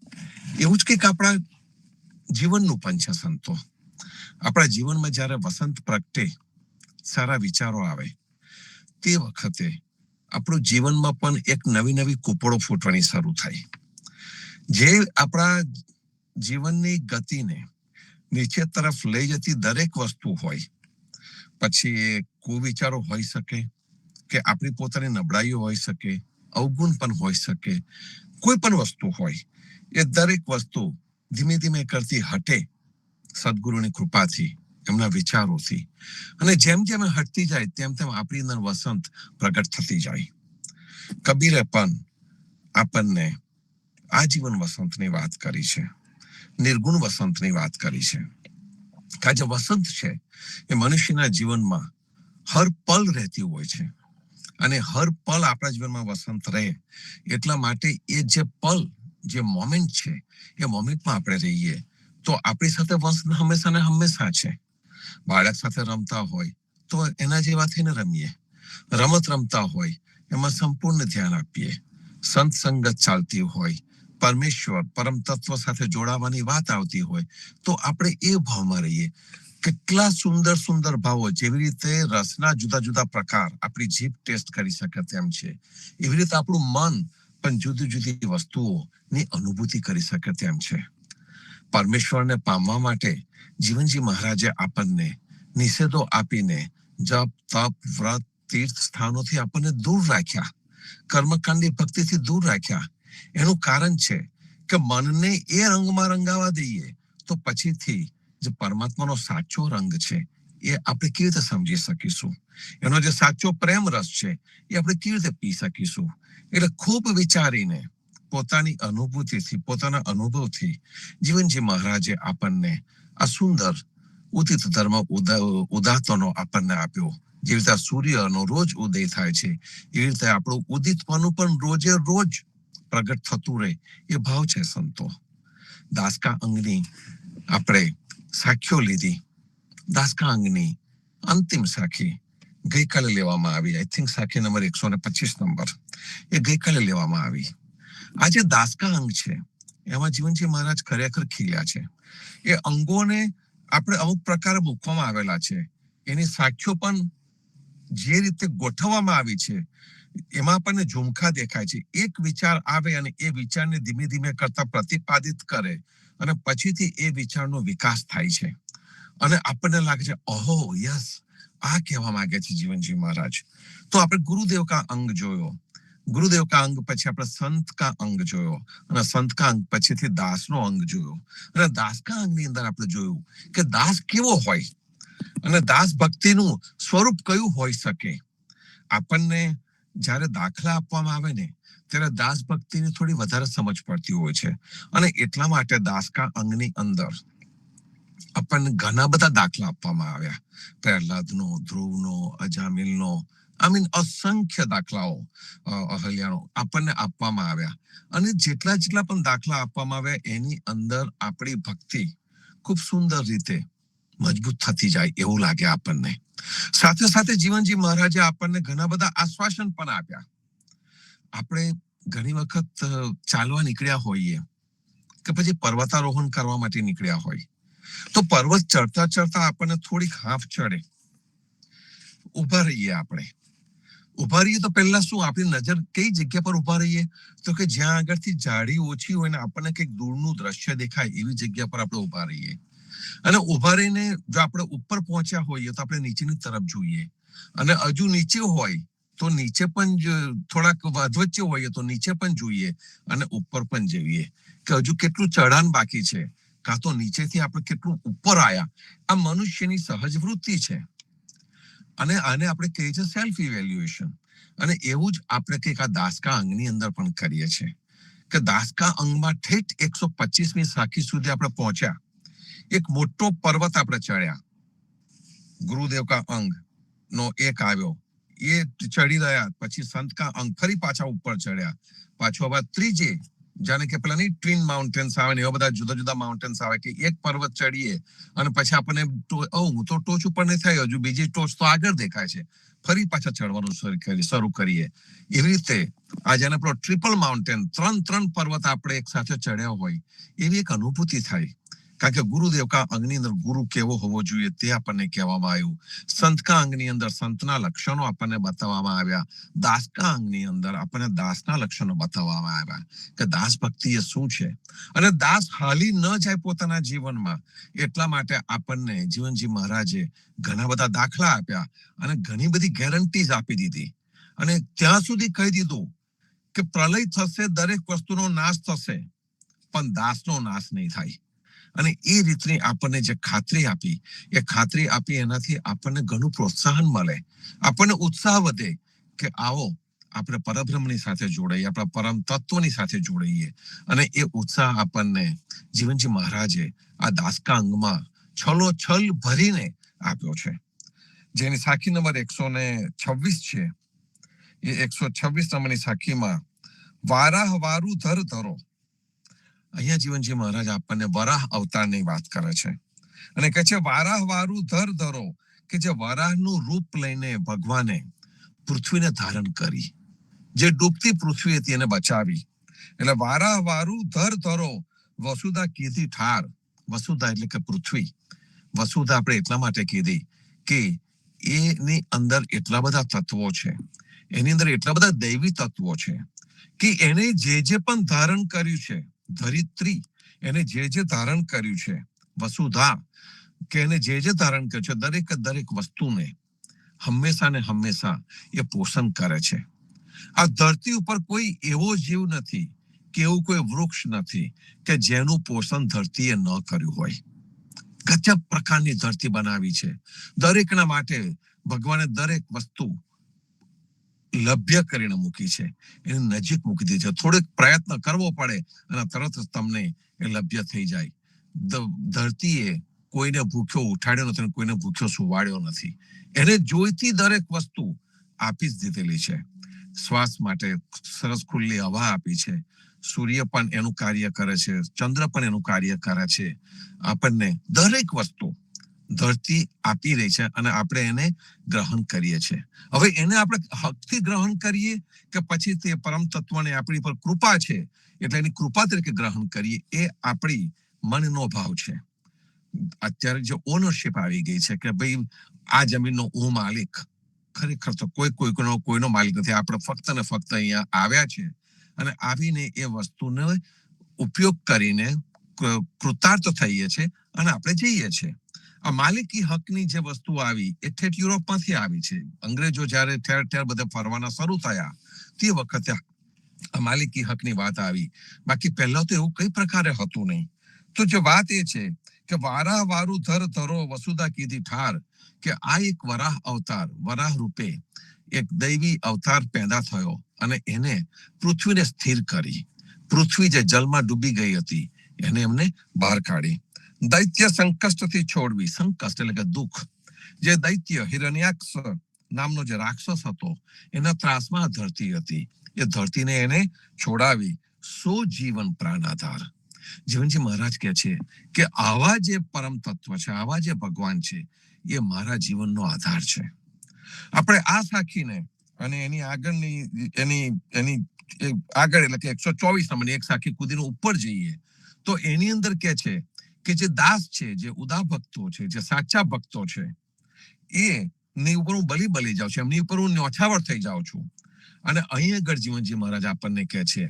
એવું જ કંઈક આપણા જીવનનું પણ છે સંતો. આપણા જીવનમાં જ્યારે વસંત પ્રગટે, સારા વિચારો આવે, તે વખતે આપણું જીવનમાં પણ એક નવી નવી કુપળો ફૂટવાની શરૂ થાય, જે આપણા જીવનની ગતિને નીચે તરફ લઈ જતી દરેક વસ્તુ હોય, પછી એ કુવિચારો હોઈ શકે કે આપણી પોતાની નબળાઈઓ હોઈ શકે, અવગુણ પણ હોઈ શકે, કોઈ પણ વસ્તુ હોય, એ દરેક વસ્તુ ધીમે ધીમે કરતી હટે સદગુરુની કૃપાથી, એમના વિચારોથી. અને જેમ જેમ હટતી જાય તેમ તેમ આપણી અંદર વસંત પ્રગટ થતી જાય. કબીરે પણ આપણને આજીવન વસંતની વાત કરી છે, નિર્ગુણ વસંતની વાત કરી છે. કે જે વસંત છે એ મનુષ્યના જીવનમાં હર પલ રહેતી હોય છે, અને હર પલ આપણા જીવનમાં વસંત રહે એટલા માટે એ જે પલ, જે મોમેન્ટ છે, એ મોમેન્ટમાં આપણે રહીએ તો આપણી સાથે વસંત હંમેશા ને હંમેશા છે. બાળક સાથે રમતા હોય તો એના જેવા થઈને રમીએ, રમત રમતા હોય એમાં સંપૂર્ણ ધ્યાન આપીએ, સંત સંગત ચાલતી હોય, પરમેશ્વર પરમ તત્વ સાથે જોડાવાની વાત આવતી હોય તો આપણે એ ભાવમાં રહીએ. કેટલા સુંદર સુંદર ભાવો, જેવી રીતે રસના જુદા જુદા પ્રકાર આપણી જીભ ટેસ્ટ કરી શકે તેમ છે, એવી રીતે આપણું મન પણ જુદી જુદી વસ્તુઓની અનુભૂતિ કરી શકે તેમ છે. પરમેશ્વરને પામવા માટે જીવનજી મહારાજે આપણને નિષેધો આપીને જપ તપ વ્રત તીર્થ સ્થાનોથી આપણને દૂર રાખ્યા, કર્મકાંડી ભક્તિથી દૂર રાખ્યા. એનું કારણ છે કે મનને એ રંગમાં રંગાવા દઈએ તો પછીથી જે પરમાત્માનો સાચો રંગ છે એ આપણે કેવી રીતે સમજી શકીશું, એનો જે સાચો પ્રેમ રસ છે એ આપણે કેવી રીતે પી શકીશું. એટલે ખૂબ વિચારીને પોતાની અનુભૂતિથી, પોતાના અનુભવથી જીવનજી મહારાજે આપણને આ સુંદર ઉદિત ધર્મ ઉદાહરણો આપણને આપ્યો. જેવી રીતે સૂર્યનો રોજ ઉદય થાય છે, એવી રીતે આપણું ઉદિતપણું પણ રોજે રોજ પ્રગટ થતું રહે, એ ભાવ છે સંતો. દાસકા અંગની આપણે સાખીઓ લીધી. દાસકા અંગની અંતિમ સાખી ગઈકાલે લેવામાં આવી. આઈ થિંક સાખી નંબર 125 નંબર એ ગઈકાલે લેવામાં આવી. આ જે દાસકા અંગ છે એમાં જીવનજી મહારાજ ખરેખર ખીલ્યા છે. એ અંગોને આપણે અમુક પ્રકારે મૂકવામાં આવેલા છે. એની સાખીઓ પણ જે રીતે ગોઠવવામાં આવી છે એમાં આપણને ઝુમખા દેખાય છે. એક વિચાર આવે અને એ વિચારને ધીમે ધીમે કરતા પ્રતિપાદિત કરે અને પછીથી એ વિચારનો વિકાસ થાય છે અને આપણને લાગે છે ઓહો યસ, આ કહેવા માંગે છે જીવનજી મહારાજ. તો આપણે ગુરુદેવ કા અંગ જોયો, ગુરુદેવ કા અંગ પછી આપણે સંત કા અંગ જોયો, અને સંત કા અંગ પછીથી દાસનો અંગ જોયો, અને દાસ કા અંગની અંદર આપણે જોયું કે દાસ કેવો હોય અને દાસ ભક્તિનું સ્વરૂપ કયું હોઈ શકે. આપણને જ્યારે દાખલા આપવામાં આવે ને ત્યારે દાસ ભક્તિની થોડી વધારે સમજ પડતી હોય છે, અને એટલા માટે દાસકા અંગની અંદર આપણને ઘણા બધા દાખલા આપવામાં આવ્યા. પ્રહલાદનો, ધ્રુવનો, અજામિલનો, અસંખ્ય દાખલાઓ અહલ્યાનો આપણને આપવામાં આવ્યા. અને જેટલા જેટલા પણ દાખલા આપવામાં આવ્યા એની અંદર આપણી ભક્તિ ખૂબ સુંદર રીતે મજબૂત થતી જાય એવું લાગે આપણને. સાથે સાથે જીવનજી મહારાજે આપણને ઘણા બધા આશ્વાસન પણ આપ્યા. આપણે ઘણી વખત ચાલવા નીકળ્યા હોઈએ કે પછી પર્વતારોહણ કરવા માટે નીકળ્યા હોય તો પર્વત ચડતા ચડતા આપણને થોડીક હાંફ ચડે, ઉભા રહીએ આપણે, ઉભા રહીએ તો પહેલા શું આપણી નજર કઈ જગ્યા પર ઉભા રહીએ તો કે જ્યાં આગળથી જાડી ઓછી હોય ને આપણને કંઈક દૂરનું દ્રશ્ય દેખાય એવી જગ્યા પર આપણે ઉભા રહીએ. અને ઉભા રહીને જો આપણે ઉપર પહોંચ્યા હોઈએ તો આપણે નીચેની તરફ જોઈએ, અને હજુ નીચે હોય તો નીચે પણ થોડાક વચ્ચે હોઈએ તો નીચે પણ જોઈએ, અને ઉપર પણ જોઈએ કે હજુ કેટલું ચઢાણ બાકી છે, કાં તો નીચેથી આપણે કેટલું ઉપર આયા. આ મનુષ્યની સહજ વૃત્તિ છે, અને આને આપણે કહીએ છીએ સેલ્ફ ઇવેલ્યુએશન. અને એવું જ આપણે કંઈક આ દાસકા અંગની અંદર પણ કરીએ છીએ કે દાસકા અંગમાં ઠેઠ 125મી સાખી સુધી આપણે પહોંચ્યા. એક મોટો પર્વત આપણે ચડ્યા, ગુરુદેવ કા અંગ નો એક આવ્યો, એ ચડી રહ્યા, પછી સંત કા અંગ, ફરી પાછા ઉપર ચડ્યા, પાછો હવે ત્રીજે, જાણે કે પેલા નહીં ટ્વિન માઉન્ટેન્સ આવે ને એવા બધા જુદા જુદા માઉન્ટેન્સ આવે કે એક પર્વત ચડીએ અને પછી આપણને હું તો ટોચ ઉપર નહીં થાય, હજુ બીજી ટોચ તો આગળ દેખાય છે, ફરી પાછા ચડવાનું શરૂ કરીએ. એવી રીતે આ જેને પેલો ટ્રિપલ માઉન્ટેન, ત્રણ પર્વત આપણે એક સાથે ચડ્યા હોય એવી એક અનુભૂતિ થાય. કારણ કે ગુરુદેવ કા અંગની અંદર ગુરુ કેવો હોવો જોઈએ તે આપણને કહેવામાં આવ્યું. સંત કા અંગની અંદર સંતના લક્ષણો આપણને બતાવવામાં આવ્યા. દાસ કા અંગની અંદર આપણને દાસના લક્ષણો બતાવવામાં આવ્યા કે દાસ ભક્તિ એ શું છે. અને દાસ હાલી ન જાય પોતાના જીવનમાં એટલા માટે આપણને જીવનજી મહારાજે ઘણા બધા દાખલા આપ્યા અને ઘણી બધી ગેરંટીઝ આપી દીધી, અને ત્યાં સુધી કહી દીધું કે પ્રલય થશે, દરેક વસ્તુનો નાશ થશે, પણ દાસનો નાશ નહીં થાય. અને એ રીતની આપણને જે ખાતરી આપી એનાથી આપણને ઘણું પ્રોત્સાહન મળે, આપણને ઉત્સાહ વધે કે આવો આપણે પરબ્રહ્મની સાથે જોડાઈએ, આપણા પરમ તત્વની સાથે જોડાઈએ. અને એ ઉત્સાહ આપણને જીવનજી મહારાજે આ દાસકા અંગમાં છલોછલ ભરીને આપ્યો છે. જેની સાખી નંબર 126 છે. એ 126 નંબરની સાખીમાં વારાહ વારું ધર ધરો, અહીંયા જીવનજી મહારાજ આપણને વરાહ અવતારની વાત કરે છે અને કહે છે વારાહ વારું ધર ધરો, કે જે વરાહનું રૂપ લઈને ભગવાને પૃથ્વીને ધારણ કરી, જે ડૂબતી પૃથ્વી હતી એને બચાવી. એટલે વારાહ વારું ધર ધરો, વસુધા કીધી ઠાર. વસુધા એટલે કે પૃથ્વી. વસુધા આપણે એટલા માટે કીધી કે એની અંદર એટલા બધા તત્વો છે, એની અંદર એટલા બધા દૈવી તત્વો છે કે એને જે પણ ધારણ કર્યું છે, ધરિત્રી એને જે ધારણ કર્યું છે, વસુધા કે એને જે ધારણ કર્યું છે, દરેક વસ્તુને હંમેશા ને હંમેશા એ પોષણ કરે છે. આ ધરતી ઉપર કોઈ એવો જીવ નથી કે એવું કોઈ વૃક્ષ નથી કે જેનું પોષણ ધરતીએ ન કર્યું હોય. ગજબ પ્રકારની ધરતી બનાવી છે. દરેકના માટે ભગવાને દરેક વસ્તુ લભ્ય કરીને મૂકી છે, એની નજીક મૂકી દીધી છે. થોડોક પ્રયત્ન કરવો પડે અને તરત જ તમને એ લભ્ય થઈ જાય. ધરતીએ કોઈને ભૂખ્યો ઉઠાડ્યો નથી, કોઈને ભૂખ્યો સુવાડ્યો નથી. એને જોઈતી દરેક વસ્તુ આપી જ દીધેલી છે. શ્વાસ માટે સરસ ખુલ્લી હવા આપી છે, સૂર્ય પણ એનું કાર્ય કરે છે, ચંદ્ર પણ એનું કાર્ય કરે છે. આપણને દરેક વસ્તુ ધરતી આપી રહી છે અને આપણે એને ગ્રહણ કરીએ છીએ. હવે એને આપણે હકથી ગ્રહણ કરીએ કે પછી તે પરમ તત્વને આપણી પર કૃપા છે એટલે એની કૃપા તરીકે ગ્રહણ કરીએ, એ આપણી મનનો ભાવ છે. અત્યારે જે ઓનરશિપ આવી ગઈ છે કે ભાઈ આ જમીનનો હું માલિક, ખરેખર તો કોઈનો માલિક નથી. આપણે ફક્ત ને ફક્ત અહીંયા આવ્યા છે અને આવીને એ વસ્તુનો ઉપયોગ કરીને કૃતાર્થ થઈએ છીએ અને આપણે જઈએ છીએ. આ માલિકી હકની જે વસ્તુ આવી એ ઠેઠ યુરોપમાંથી આવી છે. અંગ્રેજો જયારે ઠેર બધે ફરવાના શરૂ થયા તે વખતે આ માલિકી હકની વાત આવી. બાકી પહેલા તો એવું કઈ પ્રકારે હતું નહીં. તો જે વાત એ છે કે વારાહ વારું ધર ધરો, વસુધા કીધી ઠાર, કે આ એક વરાહ અવતાર, વરાહ રૂપે એક દૈવી અવતાર પેદા થયો અને એને પૃથ્વીને સ્થિર કરી. પૃથ્વી જે જલમાં ડૂબી ગઈ હતી એને એમને બહાર કાઢી. દૈત્ય સંકષ્ટથી છોડવી. સંકષ્ટ એટલે કે દુઃખ. જે દૈત્ય હિરણ્યાક્ષ નામનો જે રાક્ષસ હતો એના ત્રાસમાં ધરતી હતી, એ ધરતીને એને છોડાવી. સો જીવન પ્રાણ આધાર. જીવનજી મહારાજ કહે છે કે આવા જે પરમ તત્વ છે, આવા જે ભગવાન છે, એ મારા જીવનનો આધાર છે. આપણે આ સાખીને અને એની આગળની એની આગળ એટલે કે 124 નંબરની એક સાખી કૂદીને ઉપર જઈએ તો એની અંદર કે છે કે જે દાસ છે, જે ઉદા ભક્તો છે, જે સાચા ભક્તો છે, એ ની ઉપર હું બલી જાઉં છું, એમની ઉપર હું ન્યોછાવર થઈ જાઉં છું. અને અહીં આગળ જીવનજી મહારાજ આપણને કહે છે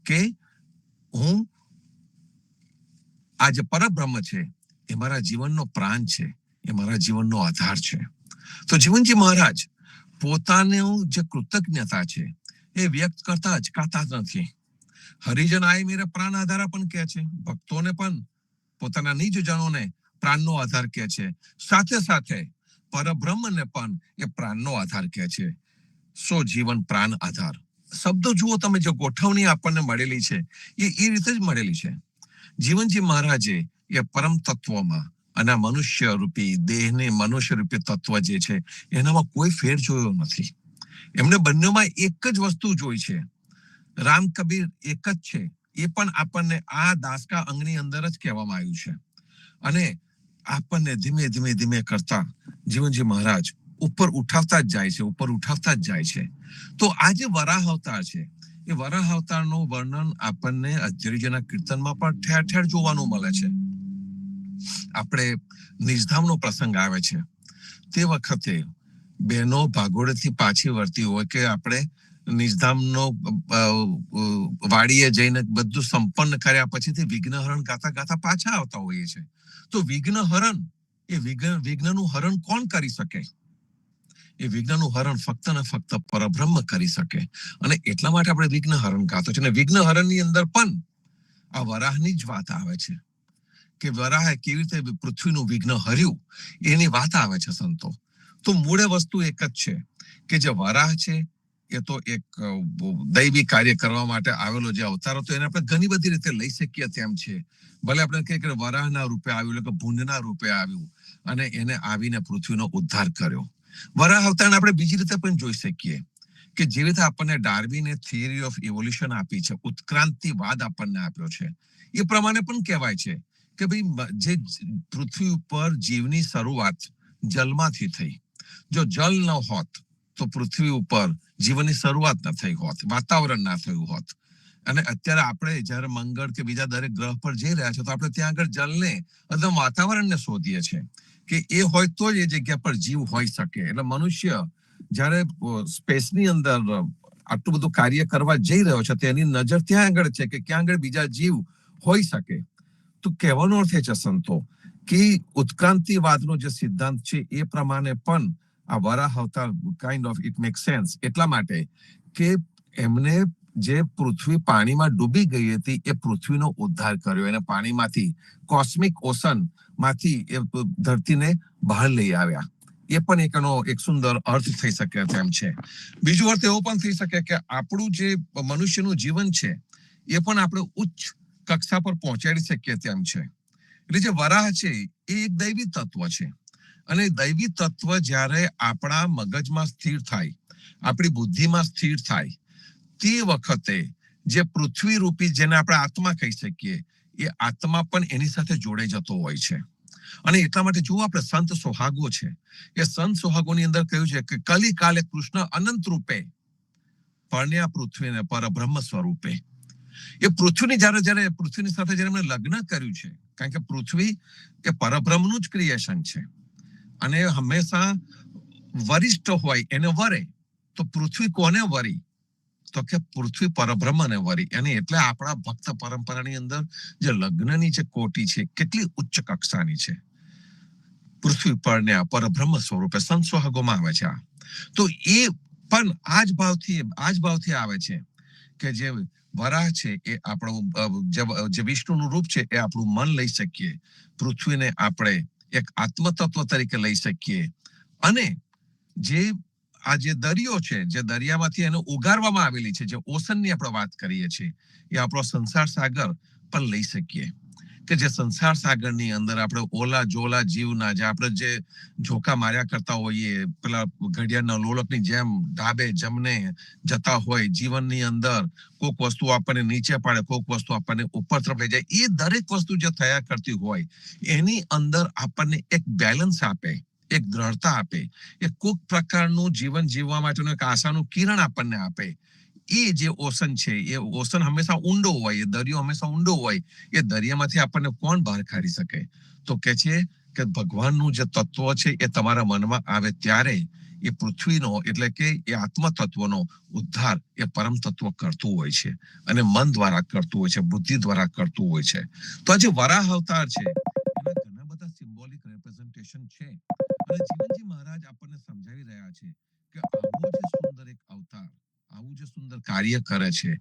કે હું આ જે પરબ્રહ્મ છે એ મારા જીવનનો પ્રાણ છે, એ મારા જીવનનો આધાર છે. તો જીવનજી મહારાજ પોતાનું જે કૃતજ્ઞતા છે એ વ્યક્ત કરતા અચકાતા જ નથી. હરિજન આય મેરા પ્રાણ આધાર પણ કહે છે, ભક્તોને પણ પોતાના નિજજનોને પ્રાણનો આધાર કહે છે, સાથે સાથે પરબ્રહ્મને પણ એ પ્રાણનો આધાર કહે છે. સો જીવન પ્રાણ આધાર શબ્દો જુઓ તમે, જે ગોઠવણી આપણને મળેલી છે એ રીતે જ મળેલી છે. જીવનજી મહારાજે એ પરમ તત્વમાં અને મનુષ્ય રૂપી દેહને મનુષ્ય રૂપી તત્વ જે છે એનામાં કોઈ ફેર જોયો નથી. એમને બંનેમાં એક જ વસ્તુ જોઈ છે. રામ કબીર એક જ છે, એ પણ આપણને આ દાસકા અંગની અંદર જ કહેવામાં આવ્યું છે. અને આપણને ધીમે ધીમે ધીમે કરતા જીવનજી મહારાજ ઉપર ઉઠાવતા જ જાય છે, ઉપર ઉઠાવતા જ જાય છે. તો આ જે વરાહ અવતાર છે એ વરાહ અવતારનું વર્ણન આપણને અધ્યયના કીર્તનમાં પણ ઠેર ઠેર જોવાનું મળે છે. આપણે નિજધામનો પ્રસંગ આવે છે તે વખતે બહેનો ભાગોળેથી પાછી વળતી હોય કે આપણે નિજધામનો વાડીએ જઈને બધું સંપન્ન કર્યા પછીથી વિઘ્નહરણ ગાતા ગાતા પાછા આવતા હોઈએ છે. તો વિઘ્નહરણ એ વિઘ્નનું હરણ કોણ કરી શકે? એ વિઘ્નનું હરણ ફક્ત ને ફક્ત પરબ્રહ્મ કરી શકે. અને એટલા માટે આપણે વિઘ્ન હરણ ગાતો છે. અને વિઘ્ન હરણની અંદર પણ આ વરાહની જ વાત આવે છે કે વરાહે કેવી રીતે પૃથ્વીનું વિઘ્ન હર્યું એની વાત આવે છે સંતો. તો મૂળે વસ્તુ એક જ છે કે જે વરાહ છે એ તો એક દૈવી કાર્ય કરવા માટે આવેલો જે અવતાર હતો એને આપણે ઘણી બધી રીતે લઈ શકીએ તેમ છે. ભલે આપણે કહીએ કે વરાહના રૂપે આવ્યું, એટલે કે ભૂંડના રૂપે આવ્યું અને એને આવીને પૃથ્વીનો ઉદ્ધાર કર્યો. વરાહ અવતારને આપણે બીજી રીતે પણ જોઈ શકીએ કે જે રીતે આપણને ડાર્વિને થિયરી ઓફ ઇવોલ્યુશન આપી છે, ઉત્ક્રાંતિવાદ આપણને આપ્યો છે, એ પ્રમાણે પણ કહેવાય છે કે ભાઈ જે પૃથ્વી ઉપર જીવની શરૂઆત જલમાંથી થઈ. જો જલ ન હોત તો પૃથ્વી ઉપર જીવનની શરૂઆત ન થઈ હોત, વાતાવરણ ના થયું હોત. અને અત્યારે આપણે જયારે મંગળ કે બીજા દરેક ગ્રહ પર જઈ રહ્યા છે તો આપણે ત્યાં આગળ જલને અથવા વાતાવરણને શોધીએ છીએ કે એ હોય તો જ એ જગ્યા પર જીવ હોઈ શકે. એટલે મનુષ્ય જયારે સ્પેસની અંદર આટલું બધું કાર્ય કરવા જઈ રહ્યો છે તેની નજર ત્યાં આગળ છે કે ક્યાં આગળ બીજા જીવ હોઈ શકે. તો કહેવાનો અર્થ એ છે સંતો કે ઉત્ક્રાંતિવાદનો જે સિદ્ધાંત છે એ પ્રમાણે પણ આ વરાહ અવતાર kind of it make sense એટલા માટે કે એમને જે પૃથ્વી પાણીમાં ડૂબી ગઈ હતી એ પૃથ્વીનો ઉદ્ધાર કર્યો. એને પાણીમાંથી કોસ્મિક ઓશન માંથી એ ધરતીને બહાર લઈ આવ્યા. એ પણ એક સુંદર અર્થ થઈ શકે તેમ છે. બીજો અર્થ એવો પણ થઈ શકે કે આપણું જે મનુષ્યનું જીવન છે એ પણ આપણે ઉચ્ચ કક્ષા પર પહોંચાડી શકીએ તેમ છે. એટલે જે વરાહ છે એ એક દૈવી તત્વ છે. અને દૈવી તત્વ જ્યારે આપણા મગજમાં સ્થિર થાય, આપણી બુદ્ધિમાં સ્થિર થાય, તે વખતે જે પૃથ્વી રૂપી જેને આપણે આત્મા કહી શકીએ એ આત્મા પણ એની સાથે જોડે જતો હોય છે. અને એટલા માટે જુઓ આપણે સંત સોહાગો છે, એ સંત સોહાગોની અંદર કહ્યું છે કે કલી કાલે કૃષ્ણ અનંત રૂપે પરણ્યા પૃથ્વીને પરબ્રહ્મ સ્વરૂપે. એ પૃથ્વીની જયારે પૃથ્વીની સાથે જયારે એમણે લગ્ન કર્યું છે, કારણ કે પૃથ્વી એ પરબ્રહ્મનું જ ક્રિએશન છે અને હંમેશા વરિષ્ઠ હોય એને વરે. તો પૃથ્વી કોને વરી? તો કે પૃથ્વી પરબ્રહ્મને વરી. અને એટલે આપણા ભક્ત પરંપરાની અંદર જે લગ્નની જે કોટી છે કેટલી ઉચ્ચ કક્ષાની છે. પૃથ્વી પરણ્યા પરબ્રહ્મ સ્વરૂપે સંત સોહાગોમાં આવે છે. તો એ પણ આ જ ભાવથી આવે છે કે જે વરાહ છે એ આપણું જે વિષ્ણુનું રૂપ છે એ આપણું મન લઈ શકીએ, પૃથ્વીને આપણે એક આત્મતત્વ તરીકે લઈ શકીએ. અને જે આ જે દરિયો છે, જે દરિયામાંથી એને ઉગારવામાં આવેલી છે, જે ઓશનની આપણે વાત કરીએ છીએ, એ આપણો સંસાર સાગર પણ લઈ શકીએ. કે જે સંસાર સાગરની અંદર આપણે ઓલા જોલા જીવના જે આપણે જે ઝોકા માર્યા કરતા હોઈએ, પેલા ઘડિયાળના લોલકની જેમ ડાબે જમને જતા હોય જીવનની અંદર, કોઈક વસ્તુ આપણને નીચે પાડે, કોઈક વસ્તુ આપણને ઉપર તરફ લઈ જાય, એ દરેક વસ્તુ જે થયા કરતી હોય એની અંદર આપણને એક બેલેન્સ આપે, એક દ્રઢતા આપે, એ કોઈક પ્રકારનું જીવન જીવવા માટેનું એક આશાનું કિરણ આપણને આપે. એ જે ઓશન છે એ ઓશન હંમેશા ઊંડો હોય, એ દરિયો હંમેશા ઊંડો હોય. એ દરિયામાંથી આપણને કોણ બહાર કાઢી શકે? તો કે છે કે ભગવાનનું જે તત્વ છે એ તમારા મનમાં આવે ત્યારે એ પૃથ્વીનો એટલે કે એ આત્મ તત્વનો ઉદ્ધાર એ પરમ તત્વ કરતું હોય છે અને મન દ્વારા કરતું હોય છે, બુદ્ધિ દ્વારા કરતું હોય છે. તો આ જે વરાહ અવતાર છે એના ઘણા બધા સિમ્બોલિક રેપ્રેઝન્ટેશન છે અને જીવનજી મહારાજ આપણને સમજાવી રહ્યા છે કે આવો જે સુંદર એક અવતાર, આવું જે સુંદર કાર્ય કરે છે,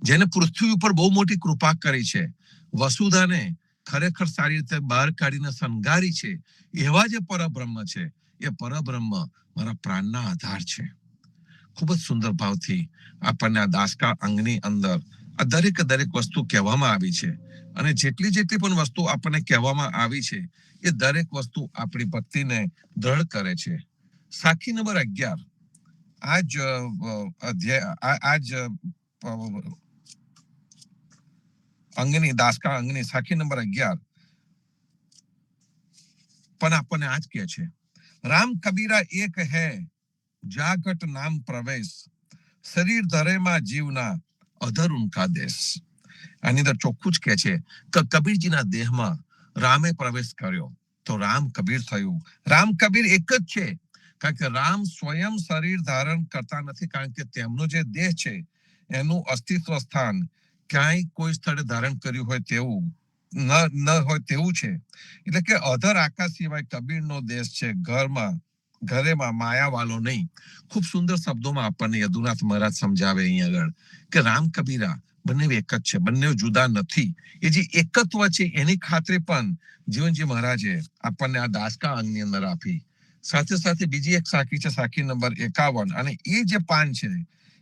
જેને પૃથ્વી ઉપર બહુ મોટી કૃપા કરી છે, વસુધાને ખરેખર સારી રીતે બહાર કાઢીને સંગારી છે, એવા જે પરબ્રહ્મ છે એ પરબ્રહ્મ મારા પ્રાણના આધાર છે. ખૂબ જ સુંદર ભાવથી આપણને આ દાસકા અંગની અંદર આ દરેક વસ્તુ કહેવામાં આવી છે અને જેટલી પણ વસ્તુ આપણને કહેવામાં આવી છે એ દરેક વસ્તુ આપણી ભક્તિને દ્રઢ કરે છે. સાખી નંબર 11 આજ અધ્યાય આજ અંગની દાસકા અંગની સાખી નંબર 11 પણ આપણને આજ કહે છે, રામ કબીરા એક હૈ જાગટ નામ પ્રવેશ, શરીર ધરેમાં જીવના અધર ઉનકા દેશ. આની અંદર ચોખ્ખું જ કહે છે કે કબીરજીના દેહમાં રામે પ્રવેશ કર્યો તો રામ કબીર થયું. રામ કબીર એક જ છે, કારણ કે રામ સ્વયં શરીર ધારણ કરતા નથી, કારણ કે તેમનો જે દેહ છે એનું અસ્તિત્વ સ્થાન ક્યાંય કોઈ સ્થળે ધારણ કર્યું હોય તેવું ન હોય તેવું છે. એટલે કે અધર આકાશ સિવાય કબીરનો દેશ છે, ઘરેમાં માયા વાલો નહીં. ખૂબ સુંદર શબ્દોમાં આપણને યદુનાથ મહારાજ સમજાવે અહીં આગળ કે રામ કબીરા બંને એક જ છે, બંને જુદા નથી. એ જે એકત્વ છે એની ખાતરી પણ જીવનજી મહારાજે આપણને આ દાસકા અંગની અંદર આપી. સાથે સાથે બીજી એક સાખી છે, સાખી નંબર 51, અને એ જે પાન છે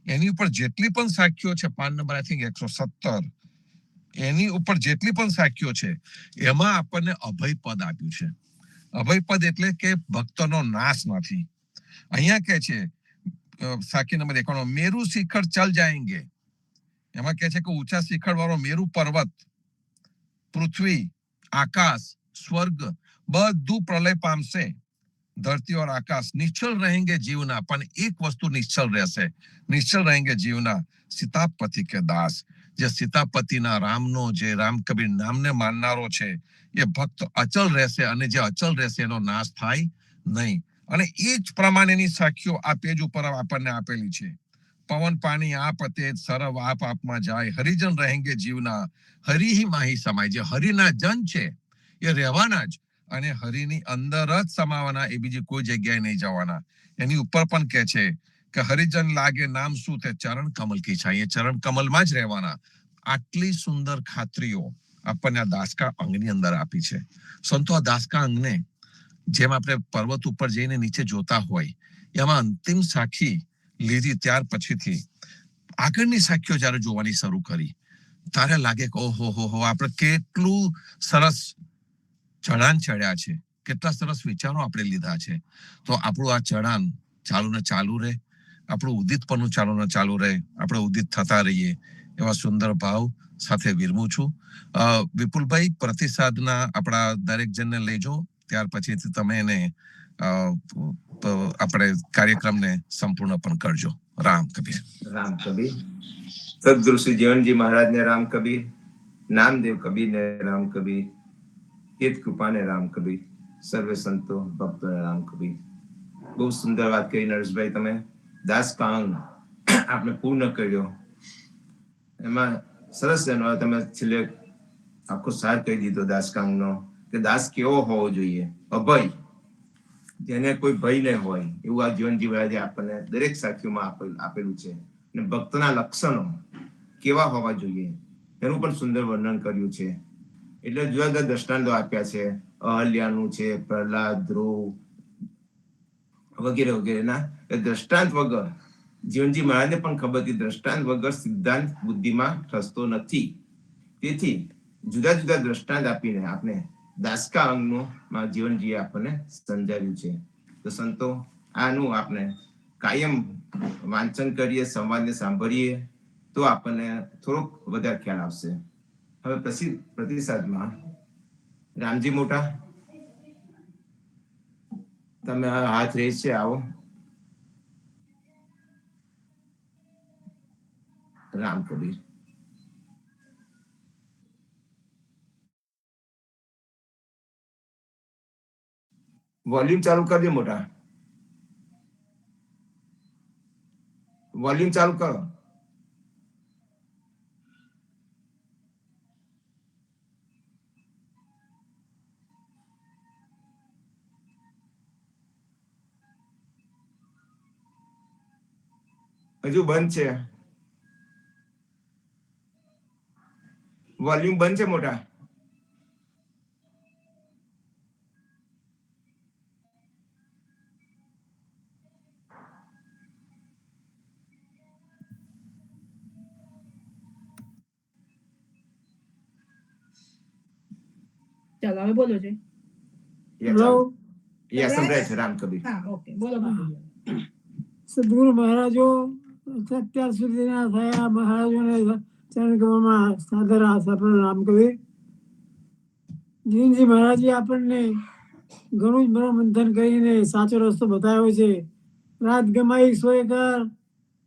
એની ઉપર જેટલી પણ સાખીઓ છે, પાન નંબર આઈ થિંક 117, એની ઉપર જેટલી પણ સાખીઓ છે એમાં આપણને અભય પદ આપ્યું છે. અભય પદ એટલે કે ભક્તનો નાશ નથી. અહીંયા કે છે સાખી નંબર 51, મેરુ શિખર ચલ જાયેંગે, એમાં કે છે કે ઊંચા શિખર વાળો મેરુ પર્વત, પૃથ્વી, આકાશ, સ્વર્ગ બધું પ્રલય પામશે. ધરતી और आकाश निश्चल रहेंगे जीवना, પણ એક વસ્તુ નિશ્ચલ રહેશે, નિશ્ચલ रहेंगे जीवना, સીતાપતિ કે દાસ. જે સીતાપતિના રામનો જે રામ કબીર નામને માનનારો છે એ ભક્ત અચલ રહેશે અને જે અચલ રહેશે એનો નાશ થાય નહીં. અને એ જ પ્રમાણેની સાખીઓ આ પેજ ઉપર આપણને આપેલી છે. પવન પાણી આપ તે સરવ આપ આપમાં જાય, હરિજન રહેંગે જીવના, હરિ માહી સમાય. જે હરિના જન છે એ રહેવાના જ અને હરિની અંદર જ સમાવાના, એ બીજી કોઈ જગ્યાએ નહીં જવાના. એની ઉપર પણ કહે છે કે હરિજન લાગે નામ શું તે ચરણ કમલ કી છાંય, ચરણ કમલમાં જ રહેવાના. આટલી સુંદર ખાતરીઓ આપણને આ દાસકા અંગની અંદર આપી છે. સંતો આ દાસકા અંગને જેમ આપણે પર્વત ઉપર જઈને નીચે જોતા હોય એમાં અંતિમ સાખી લીધી ત્યાર પછીથી આગળની સાખીઓ જ્યારે જોવાની શરૂ કરી ત્યારે લાગે કે ઓહો હો આપણે કેટલું સરસ ચઢાણ ચડ્યા છે, કેટલા સરસ વિચારો આપણે લીધા છે. તો આપણું આ ચઢાણ ચાલુ ને ચાલુ રહે, આપણું ઉદિત પણ ચાલુ ને ચાલુ રહે, આપણે ઉદિત થતા રહીએ એવા સુંદર ભાવ સાથે વિરમું છું. વિપુલભાઈ, પ્રતિસાદના આપણા દરેક જણને લેજો, ત્યાર પછીથી તમે એને આપણે કાર્યક્રમને સંપૂર્ણ પણ કરજો. રામ કબીર. રામ કબીર. સદગુરુ શ્રી જીવનજી મહારાજને રામ કબીર, નામદેવ કબીરને રામ કબીર, હેત કૃપાને રામ કબીર, સર્વે સંતો ભક્તોને રામ કબીર. બહુ સુંદર વાત કરી નરેશભાઈ તમે. દાસકાંગ આપણે પૂર્ણ કર્યો, એમાં સરસ એનો તમે છેલ્લે આખો સાર કહી દીધો દાસકાંગનો કે દાસ કેવો હોવો જોઈએ. અભય, જેને કોઈ ભય ન હોય એવું આ જીવનજી મહારાજે આપણને દરેક સાખીઓમાં આપેલું છે. અને ભક્તના લક્ષણો કેવા હોવા જોઈએ એનું પણ સુંદર વર્ણન કર્યું છે. એટલે જુદા જુદા દ્રષ્ટાંતો આપ્યા છે. અહલ્યાનું છે, પ્રહલાદ, ધ્રુવ વગેરે વગેરેના દ્રષ્ટાંત વગર જીવનજી મહારાજને પણ ખબર હતી દ્રષ્ટાંત વગર સિદ્ધાંત બુદ્ધિમાં ઠસતો નથી. તેથી જુદા જુદા દ્રષ્ટાંત આપીને આપણે દાસકા અંગનું જીવનજીએ આપણને સમજાવ્યું છે. તો સંતો આનું આપણે કાયમ વાંચન કરીએ, સંવાદને સાંભળીએ તો આપણને થોડોક વધારે ખ્યાલ આવશે. હવે પ્રતિસાદમાં રામજી મોટા, તમે હાથ રેસ છે, આવો. રામ કબીર. વોલ્યુમ ચાલુ કરજો મોટા. વોલ્યુમ ચાલુ કરો. હજુ બંધ છે. વોલ્યુમ બંધ છે મોટા. ચાલો હવે બોલો છે. સંભળાય છે રામ કબીર. હા ઓકે બોલો બોલો. સદગુરુ મહારાજો અત્યાર સુધીના થયા મહારાજોને ચરણ કમળમાં સાદર આપણને રામ કબીર. જીવનજી મહારાજે આપણને ઘણું જ મનોમંથન કરીને સાચો રસ્તો બતાવ્યો છે. રાત ગમાઈ સોય કર,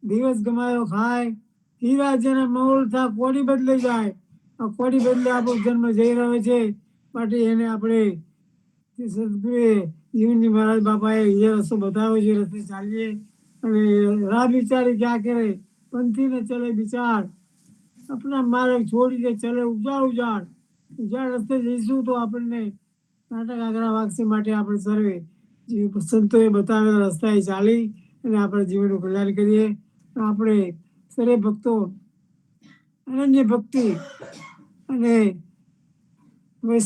દિવસ ગમાયો ખાય, હીરા જેના મોલ થા કોડી બદલાઈ જાય. આ કોડી બદલે આપણો જન્મ જઈ રહ્યો છે માટે એને આપણે સદગુરુએ જીવનજી મહારાજ બાપાએ જે રસ્તો બતાવ્યો છે રસ્તે ચાલીએ. અને રાહ વિચારી ક્યાં કરે, પંથી ને ચલે વિચાર, આપણા માર્ગ છોડી દે ચલે ઉજાડ ઉજાડ. ઉજાડ રસ્તે જઈશું તો આપણને નાટક આગળ વાગશે માટે આપણે સર્વે જે સંતોએ બતાવેલા રસ્તાએ ચાલી અને આપણે જીવનનું કલ્યાણ કરીએ. આપણે સર્વે ભક્તો અનન્ય ભક્તિ અને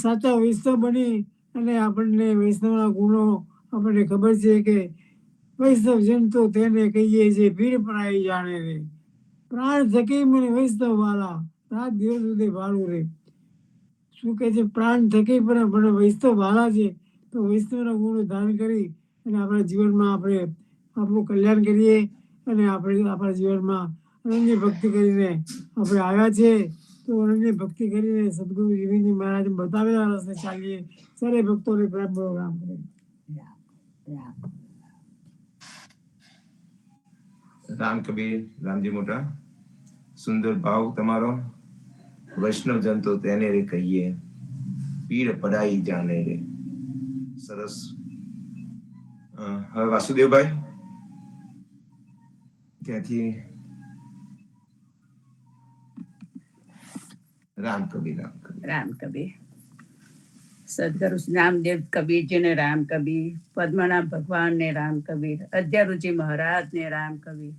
સાચા વૈષ્ણવ બની અને આપણને વૈષ્ણવના ગુણો આપણને ખબર છે કે વૈષ્ણવ જન તો તેને કહીએ છે ભીડ પરાઈ જાણે રે, પ્રાણ થકી મને વૈષ્ણવ વાલા, રાત દિવસ સુધી ભાડું રે. શું કે છે પ્રાણ થકી પણ વૈષ્ણવ વાલા છે તો વૈષ્ણવના ગુણો ધારણ કરી અને આપણા જીવનમાં આપણે આપણું કલ્યાણ કરીએ. અને આપણે આપણા જીવનમાં અનન્ય ભક્તિ કરીને આપણે આવ્યા છે તો અનન્ય ભક્તિ કરીને સદગુરુ જીવનજી મહારાજ બતાવેલા રસ્તે ચાલીએ. સરે ભક્તોને પ્રેમ પ્રોગ્રામ કરે. રામ કબીર, રામજી મોટા, સુંદર ભાવ તમારો. વૈષ્ણવ જન તો તેને રે કહીએ, પીડ પડાઈ જાણે રે. સરસ. હવે વાસુદેવભાઈ ત્યાંથી રામ કબીર. રામ કબીર. સદગુરુ નામદેવ કબીરજીને રામ કબીર, પદ્મનાભ ભગવાનને રામ કબીર, અદ્યારુચિ મહારાજને રામ કબીર,